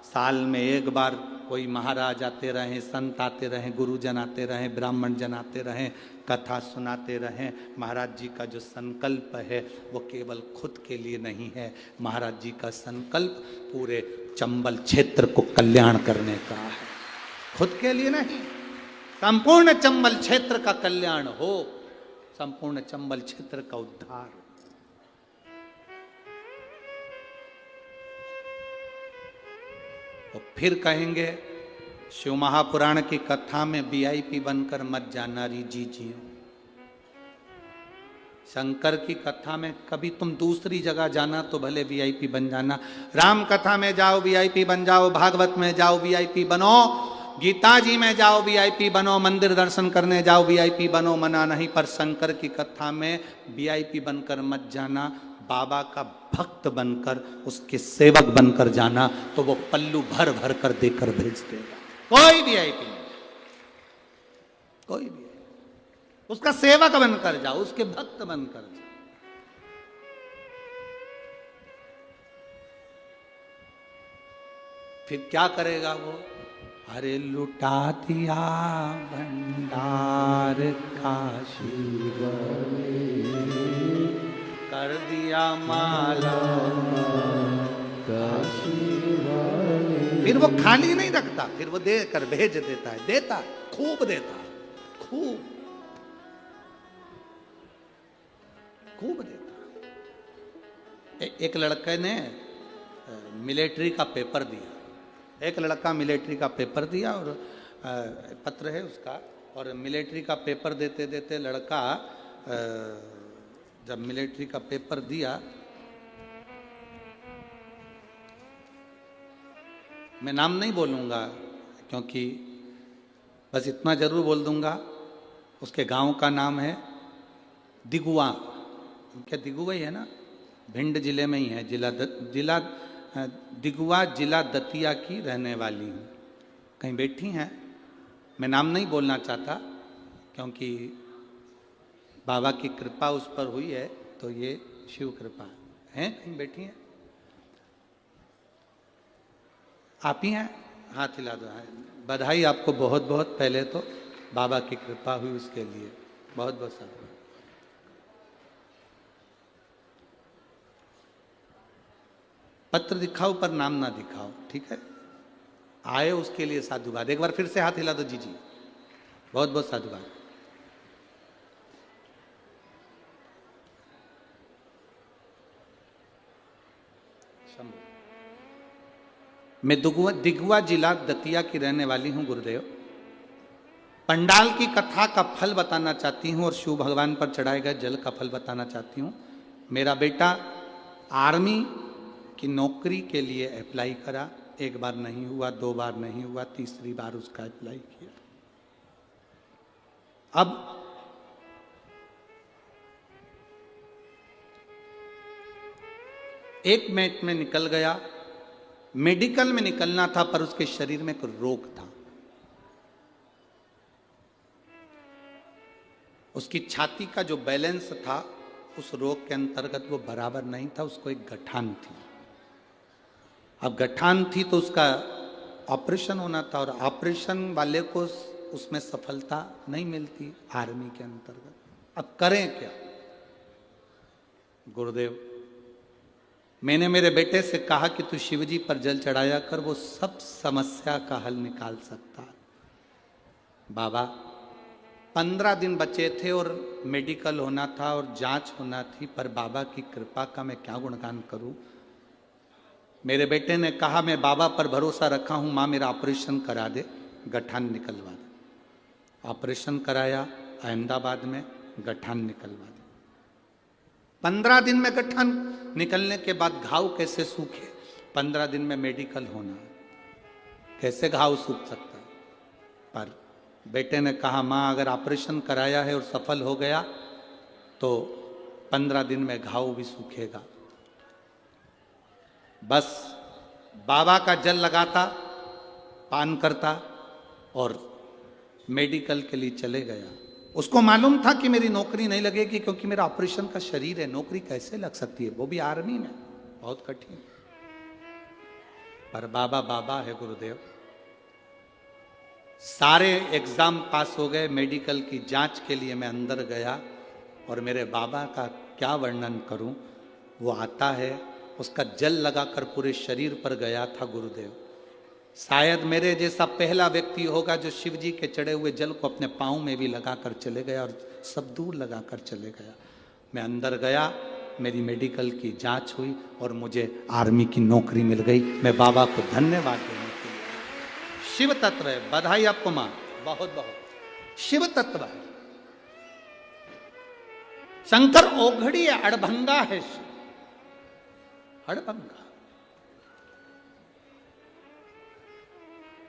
साल में एक बार कोई महाराज आते रहें, संत आते रहें, गुरुजन आते रहें, ब्राह्मण जन आते रहें, कथा सुनाते रहें। महाराज जी का जो संकल्प है वो केवल खुद के लिए नहीं है, महाराज जी का संकल्प पूरे चंबल क्षेत्र को कल्याण करने का है, खुद के लिए नहीं। संपूर्ण चंबल क्षेत्र का कल्याण हो, संपूर्ण चंबल क्षेत्र का उद्धार हो। तो फिर कहेंगे शिव महापुराण की कथा में वीआईपी बनकर मत जाना री जी जी। शंकर की कथा में कभी तुम दूसरी जगह जाना तो भले वीआईपी बन जाना, राम कथा में जाओ वीआईपी बन जाओ, भागवत में जाओ वीआईपी बनो, गीता जी में जाओ वीआईपी बनो, मंदिर दर्शन करने जाओ वीआईपी बनो, मना नहीं, पर शंकर की कथा में वीआईपी बनकर मत जाना, बाबा का भक्त बनकर, उसके सेवक बनकर जाना, तो वो पल्लू भर भर कर देकर भेज देगा। कोई वीआईपी नहीं, कोई भी, उसका सेवक बनकर जाओ, उसके भक्त बनकर जाओ। फिर क्या करेगा वो? अरे लुटा दिया भंडार काशी कर दिया माला काशी। फिर वो खाली नहीं रखता, फिर वो देकर भेज देता है, देता खूब देता, खूब खूब देता। एक लड़के ने मिलिट्री का पेपर दिया, एक लड़का मिलिट्री का पेपर दिया और पत्र है उसका, और मिलिट्री का पेपर देते देते लड़का जब मिलिट्री का पेपर दिया, मैं नाम नहीं बोलूँगा क्योंकि बस इतना जरूर बोल दूंगा, उसके गांव का नाम है दिगुआ। क्या दिगुआ ही है ना, भिंड जिले में ही है, जिला दिगुआ, जिला दतिया की रहने वाली हूँ, कहीं बैठी हैं, मैं नाम नहीं बोलना चाहता क्योंकि बाबा की कृपा उस पर हुई है, तो ये शिव कृपा है। कहीं बैठी हैं, आप ही हैं, हाथ हिला दो। बधाई आपको बहुत बहुत, पहले तो बाबा की कृपा हुई उसके लिए बहुत बहुत साधुवाद। पत्र दिखाओ पर नाम ना दिखाओ, ठीक है। आए उसके लिए साधुवाद। एक बार फिर से हाथ हिला दो जी जी, बहुत बहुत साधुवाद। मैं दिगवा जिला दतिया की रहने वाली हूं गुरुदेव। पंडाल की कथा का फल बताना चाहती हूं और शिव भगवान पर चढ़ाए गए जल का फल बताना चाहती हूं। मेरा बेटा आर्मी की नौकरी के लिए अप्लाई करा, एक बार नहीं हुआ, दो बार नहीं हुआ, तीसरी बार उसका अप्लाई किया। अब एक मिनट में निकल गया। मेडिकल में निकलना था पर उसके शरीर में एक रोग था। उसकी छाती का जो बैलेंस था उस रोग के अंतर्गत वो बराबर नहीं था, उसको एक गठान थी। अब गठान थी तो उसका ऑपरेशन होना था और ऑपरेशन वाले को उसमें सफलता नहीं मिलती आर्मी के अंतर्गत। अब करें क्या? गुरुदेव, मैंने मेरे बेटे से कहा कि तू शिवजी पर जल चढ़ाया कर, वो सब समस्या का हल निकाल सकता है। बाबा 15 दिन बचे थे और मेडिकल होना था और जांच होना थी, पर बाबा की कृपा का मैं क्या गुणगान करूं। मेरे बेटे ने कहा मैं बाबा पर भरोसा रखा हूं, मां मेरा ऑपरेशन करा दे, गठान निकलवा दे। ऑपरेशन कराया अहमदाबाद में, गठान निकलवा दे। 15 दिन में गठान निकलने के बाद घाव कैसे सूखे? 15 दिन में मेडिकल होना, कैसे घाव सूख सकता है? पर बेटे ने कहा मां अगर ऑपरेशन कराया है और सफल हो गया तो 15 दिन में घाव भी सूखेगा। बस बाबा का जल लगाता, पान करता और मेडिकल के लिए चले गया। उसको मालूम था कि मेरी नौकरी नहीं लगेगी क्योंकि मेरा ऑपरेशन का शरीर है, नौकरी कैसे लग सकती है, वो भी आर्मी में, बहुत कठिन। पर बाबा बाबा है गुरुदेव। सारे एग्जाम पास हो गए, मेडिकल की जांच के लिए मैं अंदर गया और मेरे बाबा का क्या वर्णन करूं। वो आता है, उसका जल लगाकर पूरे शरीर पर गया था गुरुदेव। शायद मेरे जैसा पहला व्यक्ति होगा जो शिव जी के चढ़े हुए जल को अपने पाँव में भी लगाकर चले गया और सब दूर लगाकर चले गया। मैं अंदर गया, मेरी मेडिकल की जांच हुई और मुझे आर्मी की नौकरी मिल गई। मैं बाबा को धन्यवाद देने के लिए। शिव तत्व है, बधाई आपको मां, बहुत बहुत शिव तत्व है। शंकर ओघड़ी है, अड़भंगा है, अड़भंगा।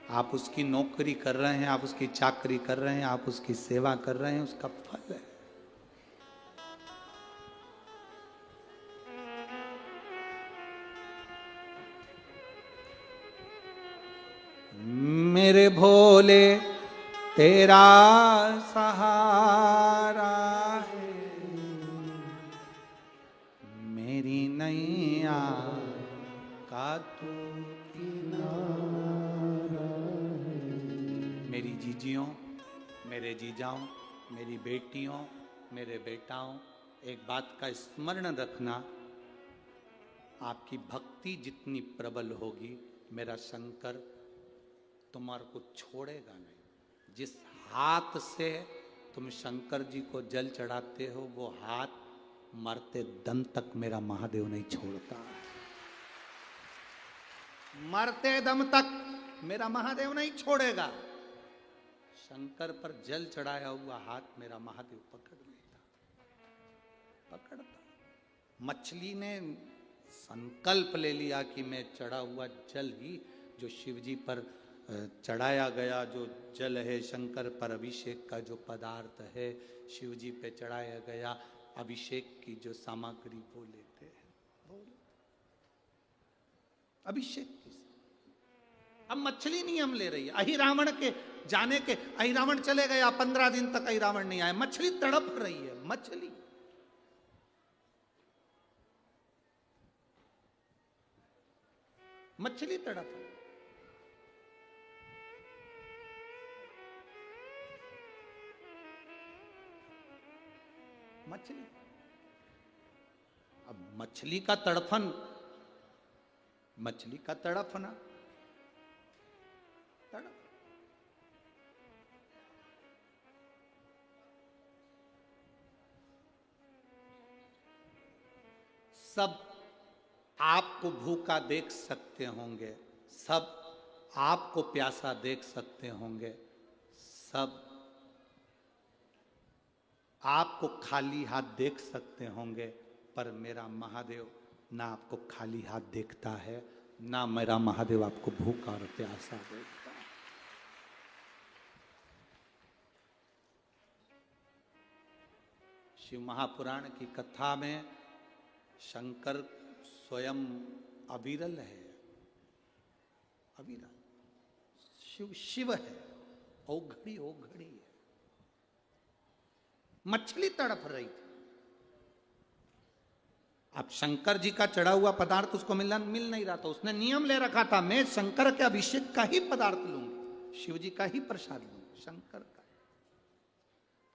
आप उसकी नौकरी कर रहे हैं, आप उसकी चाकरी कर रहे हैं, आप उसकी सेवा कर रहे हैं, उसका फल है। मेरे भोले तेरा सहारा है, मेरी नैया का तू किनारा है। मेरी जीजियों, मेरे जीजाओं, मेरी बेटियों, मेरे बेटाओं, एक बात का स्मरण रखना, आपकी भक्ति जितनी प्रबल होगी मेरा शंकर तुम्हारे को छोड़ेगा नहीं। जिस हाथ से तुम शंकर जी को जल चढ़ाते हो वो हाथ मरते दम तक मेरा महादेव नहीं छोड़ता। मरते दम तक मेरा महादेव नहीं छोड़ेगा। शंकर पर जल चढ़ाया हुआ हाथ मेरा महादेव पकड़ लेता, पकड़ता। मछली ने संकल्प ले लिया कि मैं चढ़ा हुआ जल ही, जो शिव जी पर चढ़ाया गया जो जल है, शंकर पर अभिषेक का जो पदार्थ है, शिव जी पे चढ़ाया गया अभिषेक की जो सामग्री वो लेते हैं, अभिषेक की। अब मछली नहीं हम ले रही है। अहिरावण के जाने के, अहिरावण चले गया 15 दिन तक अहिरावण नहीं आया, मछली तड़प रही है। मछली मछली तड़प रही। मछली। अब मछली का तड़फन, मछली का तड़फना, तड़फ। सब आपको भूखा देख सकते होंगे, सब आपको प्यासा देख सकते होंगे, सब आपको खाली हाथ देख सकते होंगे, पर मेरा महादेव ना आपको खाली हाथ देखता है, ना मेरा महादेव आपको भूखा और प्यासा देखता है। शिव महापुराण की कथा में शंकर स्वयं अविरल है, अविरल। शिव शिव है, औघड़ी औघड़ी है। मछली तड़प रही थी। अब शंकर जी का चढ़ा हुआ पदार्थ उसको मिल नहीं रहा था। उसने नियम ले रखा था, मैं शंकर के अभिषेक का ही पदार्थ लूंगी, शिव जी का ही प्रसाद लूंगी, शंकर का।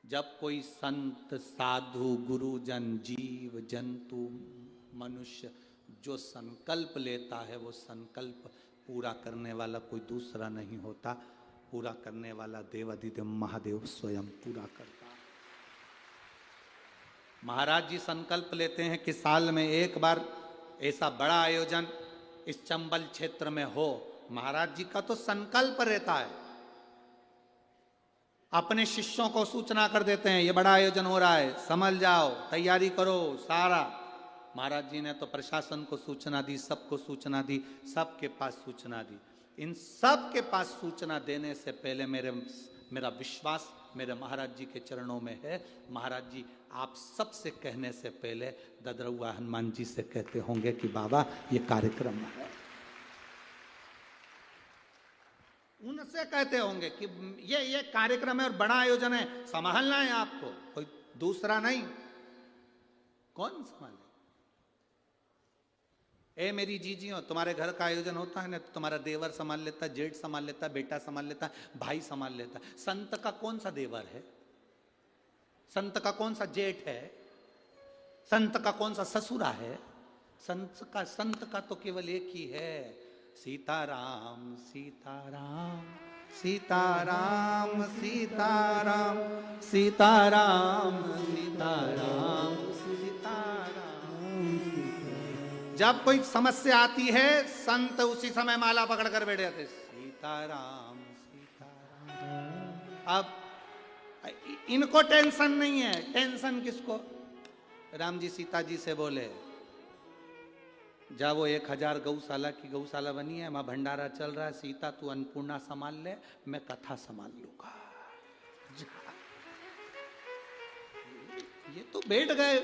जब कोई संत साधु गुरुजन जीव जंतु मनुष्य जो संकल्प लेता है, वो संकल्प पूरा करने वाला कोई दूसरा नहीं होता, पूरा करने वाला देवाधिदेव महादेव स्वयं पूरा करता है। महाराज जी संकल्प लेते हैं कि साल में एक बार ऐसा बड़ा आयोजन इस चंबल क्षेत्र में हो। महाराज जी का तो संकल्प रहता है, अपने शिष्यों को सूचना कर देते हैं, ये बड़ा आयोजन हो रहा है, समझ जाओ, तैयारी करो सारा। महाराज जी ने तो प्रशासन को सूचना दी, सबको सूचना दी, सबके पास सूचना दी। इन सब के पास सूचना देने से पहले मेरा विश्वास मेरे महाराज जी के चरणों में है। महाराज जी आप सबसे कहने से पहले ददरउआ हनुमान जी से कहते होंगे कि बाबा ये कार्यक्रम है, उनसे कहते होंगे कि ये कार्यक्रम है और बड़ा आयोजन है, संभालना है आपको, कोई दूसरा नहीं। कौन संभाले? ए मेरी जीजियों, तुम्हारे घर का आयोजन होता है ना, तो तुम्हारा देवर संभाल लेता, जेठ संभाल लेता, बेटा संभाल लेता, भाई संभाल लेता। संत का कौन सा देवर है? संत का कौन सा जेठ है? संत का कौन सा ससुरा है? संत का तो केवल एक ही है, सीताराम सीताराम सीताराम सीताराम सीताराम सीताराम सीताराम। जब कोई समस्या आती है, संत उसी समय माला पकड़ कर बैठे जाते, सीताराम सीताराम। अब इनको टेंशन नहीं है, टेंशन किसको? राम जी सीता जी से बोले, जा वो 1000 गौशाला की गौशाला बनी है, वहां भंडारा चल रहा है, सीता तू अन्नपूर्णा संभाल ले, मैं कथा संभाल लूंगा। ये तो बैठ गए,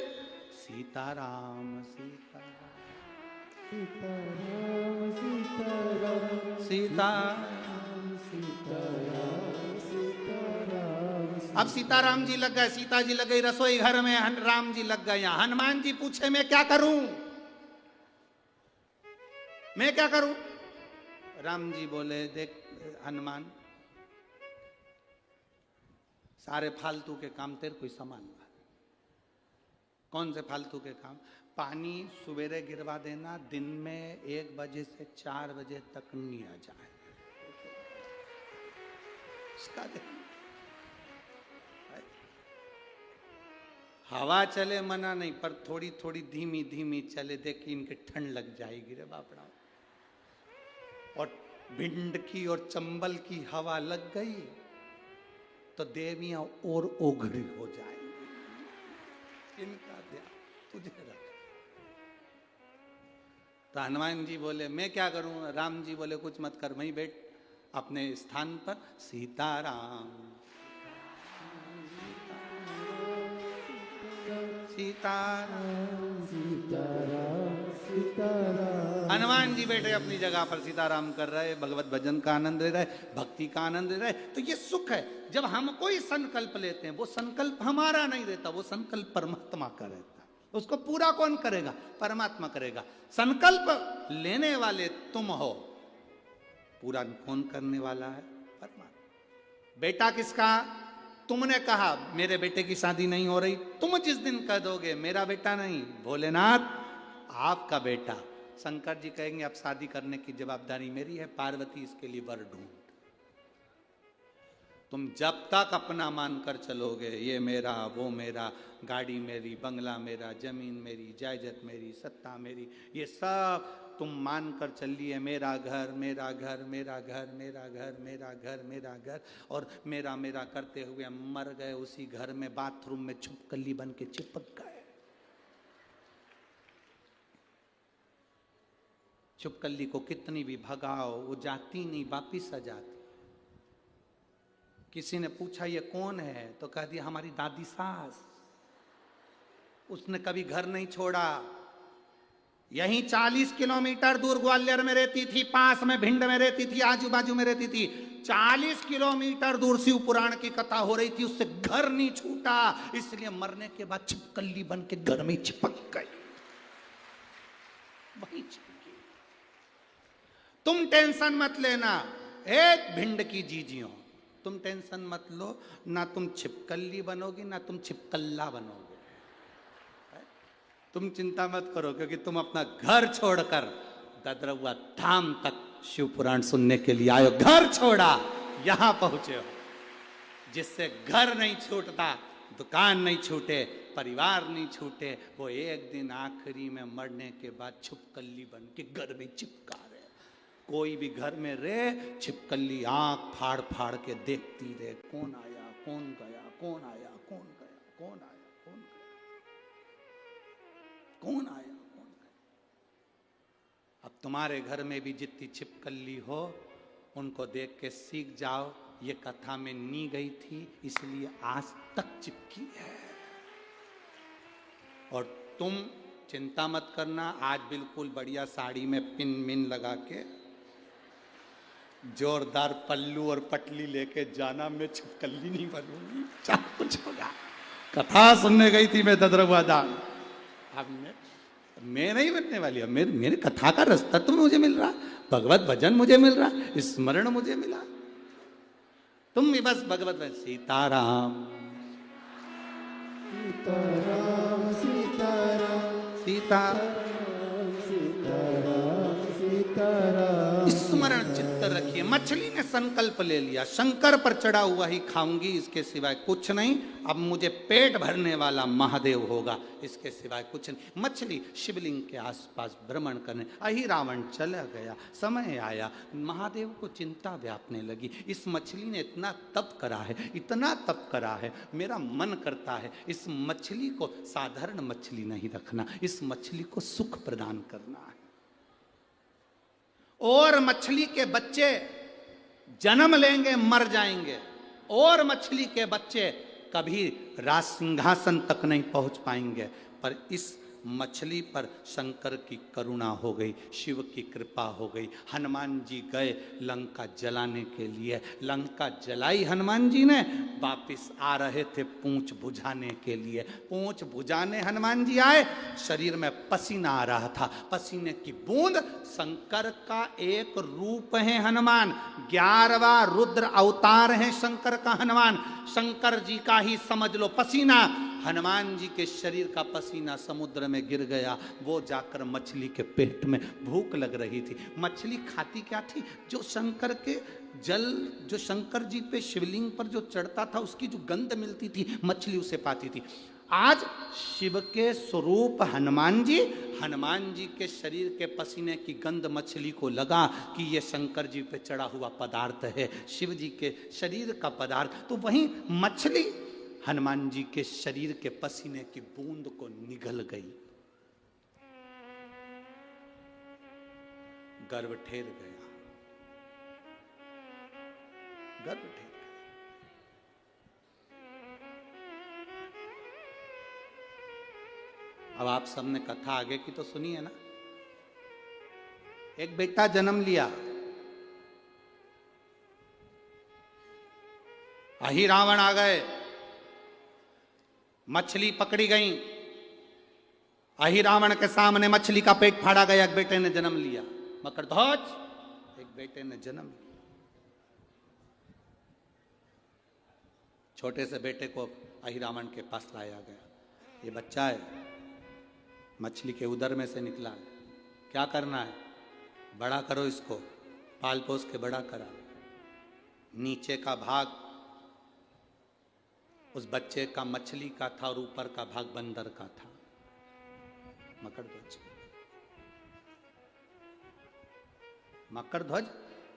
सीताराम सीताराम सीताराम सीताराम सीताराम सीताराम सीताराम। अब सीताराम जी लग गए, सीता जी लग गई रसोई घर में, राम जी लग गए यहाँ। हनुमान जी पूछे मैं क्या करूं, मैं क्या करूं? राम जी बोले देख हनुमान, सारे फालतू के काम तेरे कोई संभाल ला। कौन से फालतू के काम? पानी सवेरे गिरवा देना, दिन में 1 बजे से 4 बजे तक नहीं आ जाए, हवा चले मना नहीं, पर थोड़ी थोड़ी धीमी धीमी चले, देखिए इनके ठंड लग जाएगी रे बापड़ा। और भिंड की और चंबल की हवा लग गई तो देवियां और ओघड़ी हो जाएंगी। इनका ध्यान तुझे रख। तो हनुमान जी बोले मैं क्या करूं? राम जी बोले कुछ मत कर, वहीं बैठ अपने स्थान पर। सीताराम सीताराम सीताराम सीताराम। हनुमान जी बैठे अपनी जगह पर सीताराम कर रहे, भगवत भजन का आनंद ले रहे, भक्ति का आनंद ले रहे। तो ये सुख है जब हम कोई संकल्प लेते हैं, वो संकल्प हमारा नहीं रहता, वो संकल्प परमात्मा का रहता है। उसको पूरा कौन करेगा? परमात्मा करेगा। संकल्प लेने वाले तुम हो, पूरा कौन करने वाला है? परमात्मा। बेटा किसका? तुमने कहा मेरे बेटे की शादी नहीं हो रही, तुम जिस दिन कह दोगे मेरा बेटा नहीं, भोलेनाथ आपका बेटा, शंकर जी कहेंगे अब शादी करने की जवाबदारी मेरी है, पार्वती इसके लिए वर ढूंढ। तुम जब तक अपना मानकर चलोगे ये मेरा वो मेरा, गाड़ी मेरी, बंगला मेरा, जमीन मेरी, जायदाद मेरी, सत्ता मेरी, ये सब तुम मानकर चलिए मेरा घर मेरा घर मेरा घर मेरा घर मेरा घर मेरा घर, और मेरा मेरा करते हुए मर गए उसी घर में, बाथरूम में छुपकली बन के चिपक गए। छुपकली को कितनी भी भगाओ वो जाती नहीं, वापिस आ जाती। किसी ने पूछा ये कौन है, तो कह दिया हमारी दादी सास, उसने कभी घर नहीं छोड़ा, यहीं 40 किलोमीटर दूर ग्वालियर में रहती थी, पास में भिंड में रहती थी, आजू बाजू में रहती थी, 40 किलोमीटर दूर शिव पुराण की कथा हो रही थी, उससे घर नहीं छूटा, इसलिए मरने के बाद छिपकली बन के घर में चिपक गई, वही चिपकी। तुम टेंशन मत लेना, एक भिंड की जीजियों, तुम टेंशन मत लो, ना तुम छिपकली बनोगी ना तुम छिपकल्ला बनोगे। तुम चिंता मत करो, क्योंकि तुम अपना घर छोड़कर ददरवा धाम तक शिव पुराण सुनने के लिए आयो, घर छोड़ा यहां पहुंचे हो, जिससे घर नहीं छूटता, दुकान नहीं छूटे, परिवार नहीं छूटे, वो एक दिन आखिरी में मरने के बाद छिपकली बन के घर में चिपका रहे। कोई भी घर में रहे, छिपकली आंख फाड़ फाड़ के देखती रहे, कौन आया कौन गया, कौन आया कौन गया, कौन आया कौन गया, कौन आया कौन गया। अब तुम्हारे घर में भी जितनी छिपकली हो उनको देख के सीख जाओ, ये कथा में नी गई थी इसलिए आज तक चिपकी है। और तुम चिंता मत करना, आज बिल्कुल बढ़िया साड़ी में पिन मिन लगा के जोरदार पल्लू और पटली लेके जाना, मैं छिपकली नहीं बनूंगी, चाहे कुछ होगा। कथा सुनने गई थी मैं ददरवा दान, अब मैं नहीं बनने वाली, अब मेरे कथा का रास्ता तो मुझे मिल रहा, भगवत भजन मुझे मिल रहा, स्मरण मुझे मिला। तुम भी बस भगवत भजन, सीताराम सीताराम सीताराम सीताराम सीताराम सीताराम स्मरण चित्त रखिए। मछली ने संकल्प ले लिया, शंकर पर चढ़ा हुआ ही खाऊंगी, इसके सिवाय कुछ नहीं, अब मुझे पेट भरने वाला महादेव होगा, इसके सिवाय कुछ नहीं। मछली शिवलिंग के आसपास भ्रमण करने, अहि रावण चला गया, समय आया, महादेव को चिंता व्यापने लगी। इस मछली ने इतना तप करा है, इतना तप करा है, मेरा मन करता है इस मछली को साधारण मछली नहीं रखना, इस मछली को सुख प्रदान करना है। और मछली के बच्चे जन्म लेंगे मर जाएंगे, और मछली के बच्चे कभी राज सिंहासन तक नहीं पहुंच पाएंगे, पर इस मछली पर शंकर की करुणा हो गई, शिव की कृपा हो गई। हनुमान जी गए लंका जलाने के लिए, लंका जलाई हनुमान जी ने, वापिस आ रहे थे पूंछ बुझाने के लिए। पूंछ बुझाने हनुमान जी आए, शरीर में पसीना आ रहा था, पसीने की बूंद, शंकर का एक रूप है हनुमान, 11वां रुद्र अवतार है शंकर का हनुमान, शंकर जी का ही समझ लो पसीना, हनुमान जी के शरीर का पसीना समुद्र में गिर गया, वो जाकर मछली के पेट में, भूख लग रही थी। मछली खाती क्या थी, जो शंकर के जल, जो शंकर जी पे शिवलिंग पर जो चढ़ता था उसकी जो गंध मिलती थी, मछली उसे पाती थी। आज शिव के स्वरूप हनुमान जी के शरीर के पसीने की गंध मछली को लगा कि ये शंकर जी पे चढ़ा हुआ पदार्थ है, शिव जी के शरीर का पदार्थ। तो वहीं मछली हनुमान जी के शरीर के पसीने की बूंद को निगल गई, गर्भ ठेर गया, गर्भ ठेर गया। अब आप सबने कथा आगे की तो सुनी है ना। एक बेटा जन्म लिया, अहि रावण आ गए, मछली पकड़ी गई, अहि रावण के सामने मछली का पेट फाड़ा गया, एक बेटे ने जन्म लिया, मकरध्वज एक बेटे ने जन्म लिया। छोटे से बेटे को अहिरावण के पास लाया गया। ये बच्चा है, मछली के उदर में से निकला है, क्या करना है? बड़ा करो इसको, पाल पोस के बड़ा करा। नीचे का भाग उस बच्चे का मछली का था और ऊपर का भाग बंदर का था, मकरध्वज। मकरध्वज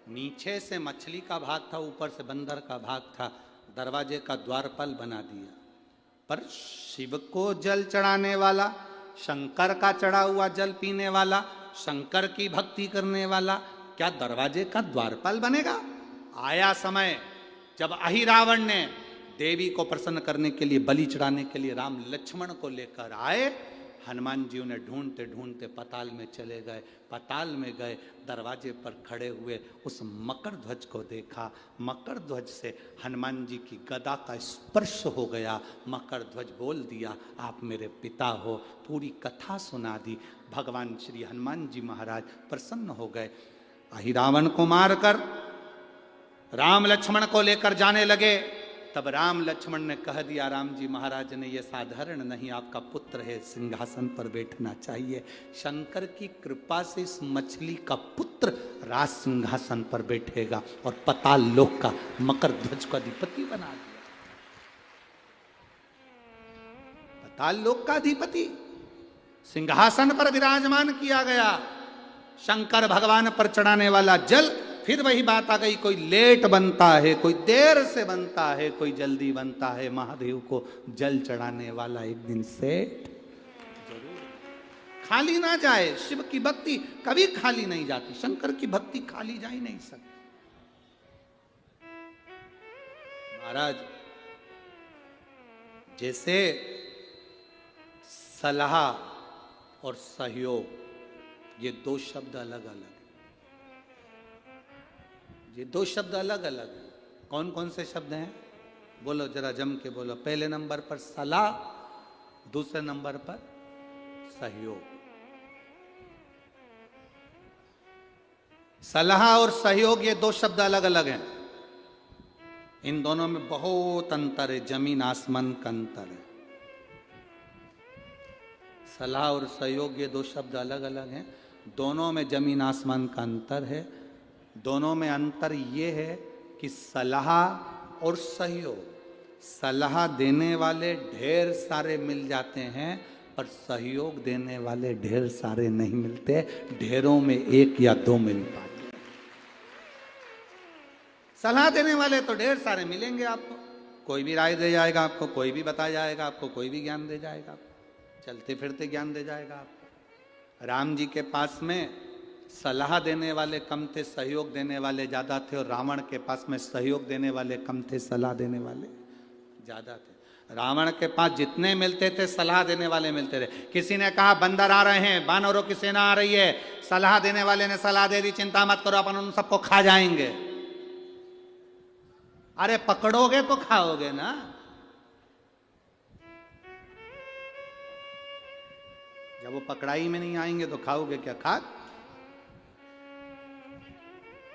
नीचे से मछली का भाग था, ऊपर से बंदर का भाग था, दरवाजे का द्वारपाल बना दिया। पर शिव को जल चढ़ाने वाला, शंकर का चढ़ा हुआ जल पीने वाला, शंकर की भक्ति करने वाला क्या दरवाजे का द्वारपाल बनेगा? आया समय जब अहिरावण ने देवी को प्रसन्न करने के लिए, बलि चढ़ाने के लिए राम लक्ष्मण को लेकर आए। हनुमान जी उन्हें ढूंढते ढूंढते पताल में चले गए। पताल में गए, दरवाजे पर खड़े हुए उस मकरध्वज को देखा। मकरध्वज से हनुमान जी की गदा का स्पर्श हो गया। मकरध्वज बोल दिया, आप मेरे पिता हो। पूरी कथा सुना दी। भगवान श्री हनुमान जी महाराज प्रसन्न हो गए। अहिरावण को मारकर राम लक्ष्मण को लेकर जाने लगे। तब राम लक्ष्मण ने कह दिया, राम जी महाराज ने, ये साधारण नहीं, आपका पुत्र है, सिंहासन पर बैठना चाहिए। शंकर की कृपा से इस मछली का पुत्र राज सिंहासन पर बैठेगा और पताल लोक का मकरध्वज का अधिपति बना दिया। पताल लोक का अधिपति सिंहासन पर विराजमान किया गया। शंकर भगवान पर चढ़ाने वाला जल, फिर वही बात आ गई, कोई लेट बनता है, कोई देर से बनता है, कोई जल्दी बनता है। महादेव को जल चढ़ाने वाला एक दिन सेठ जरूर खाली ना जाए। शिव की भक्ति कभी खाली नहीं जाती, शंकर की भक्ति खाली जा ही नहीं सकती। महाराज, जैसे सलाह और सहयोग, ये दो शब्द अलग अलग, ये दो शब्द अलग अलग हैं। कौन कौन से शब्द हैं? बोलो जरा जम के बोलो। पहले नंबर पर सलाह, दूसरे नंबर पर सहयोग। सलाह और सहयोग, ये दो शब्द अलग अलग हैं। इन दोनों में बहुत अंतर है, जमीन आसमान का अंतर है। सलाह और सहयोग, ये दो शब्द अलग अलग हैं। दोनों में जमीन आसमान का अंतर है। दोनों में अंतर ये है कि सलाह और सहयोग, सलाह देने वाले ढेर सारे मिल जाते हैं, पर सहयोग देने वाले ढेर सारे नहीं मिलते। ढेरों में एक या दो मिल पाते। सलाह देने वाले तो ढेर सारे मिलेंगे आपको, कोई भी राय दे जाएगा आपको, कोई भी बता जाएगा आपको, कोई भी ज्ञान दे जाएगा आपको, चलते फिरते ज्ञान दे जाएगा आपको। राम जी के पास में सलाह देने वाले कम थे, सहयोग देने वाले ज्यादा थे, और रावण के पास में सहयोग देने वाले कम थे, सलाह देने वाले ज्यादा थे। रावण के पास जितने मिलते थे, सलाह देने वाले मिलते थे। किसी ने कहा बंदर आ रहे हैं, बानरों की सेना आ रही है, सलाह देने वाले ने सलाह दे दी, चिंता मत करो, अपन उन सबको खा जाएंगे। अरे पकड़ोगे तो खाओगे ना। जब वो पकड़ाई में नहीं आएंगे तो खाओगे क्या? खाक।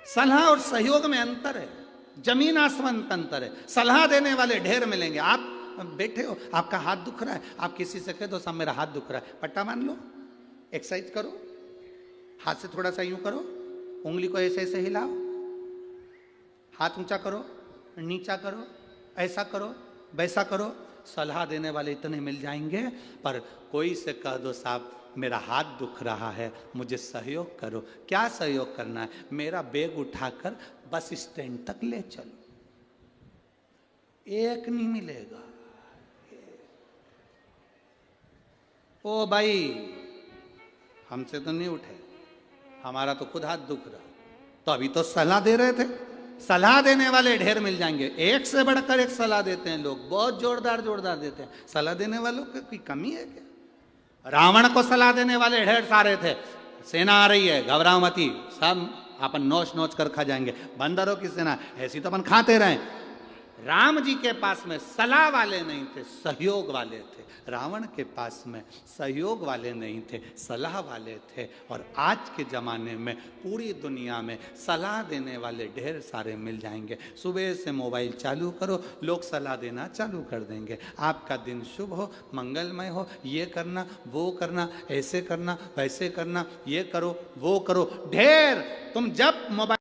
सलाह और सहयोग में अंतर है, जमीन आसमान का अंतर है। सलाह देने वाले ढेर मिलेंगे। आप बैठे हो, आपका हाथ दुख रहा है, आप किसी से कह दो साहब मेरा हाथ दुख रहा है, पट्टा मान लो, एक्सरसाइज करो, हाथ से थोड़ा सा यूं करो, उंगली को ऐसे ऐसे हिलाओ, हाथ ऊंचा करो, नीचा करो, ऐसा करो, वैसा करो। सलाह देने वाले इतने मिल जाएंगे। पर कोई से कह दो साहब मेरा हाथ दुख रहा है, मुझे सहयोग करो। क्या सहयोग करना है? मेरा बैग उठाकर बस स्टैंड तक ले चलो, एक नहीं मिलेगा। ओ भाई, हमसे तो नहीं उठे, हमारा तो खुद हाथ दुख रहा। तो अभी तो सलाह दे रहे थे। सलाह देने वाले ढेर मिल जाएंगे, एक से बढ़कर एक सलाह देते हैं लोग, बहुत जोरदार जोरदार देते हैं। सलाह देने वालों की कोई कमी है क्या? रावण को सलाह देने वाले ढेर सारे थे, सेना आ रही है, घबराओ मती, सब अपन नोच नोच कर खा जाएंगे। बंदरों की सेना, ऐसी तो अपन खाते रहे, राम जी के पास में सलाह वाले नहीं थे, सहयोग वाले थे। रावण के पास में सहयोग वाले नहीं थे, सलाह वाले थे। और आज के ज़माने में पूरी दुनिया में सलाह देने वाले ढेर सारे मिल जाएंगे। सुबह से मोबाइल चालू करो, लोग सलाह देना चालू कर देंगे। आपका दिन शुभ हो, मंगलमय हो, ये करना, वो करना, ऐसे करना, वैसे करना, ये करो, वो करो, ढेर। तुम जब मोबाइल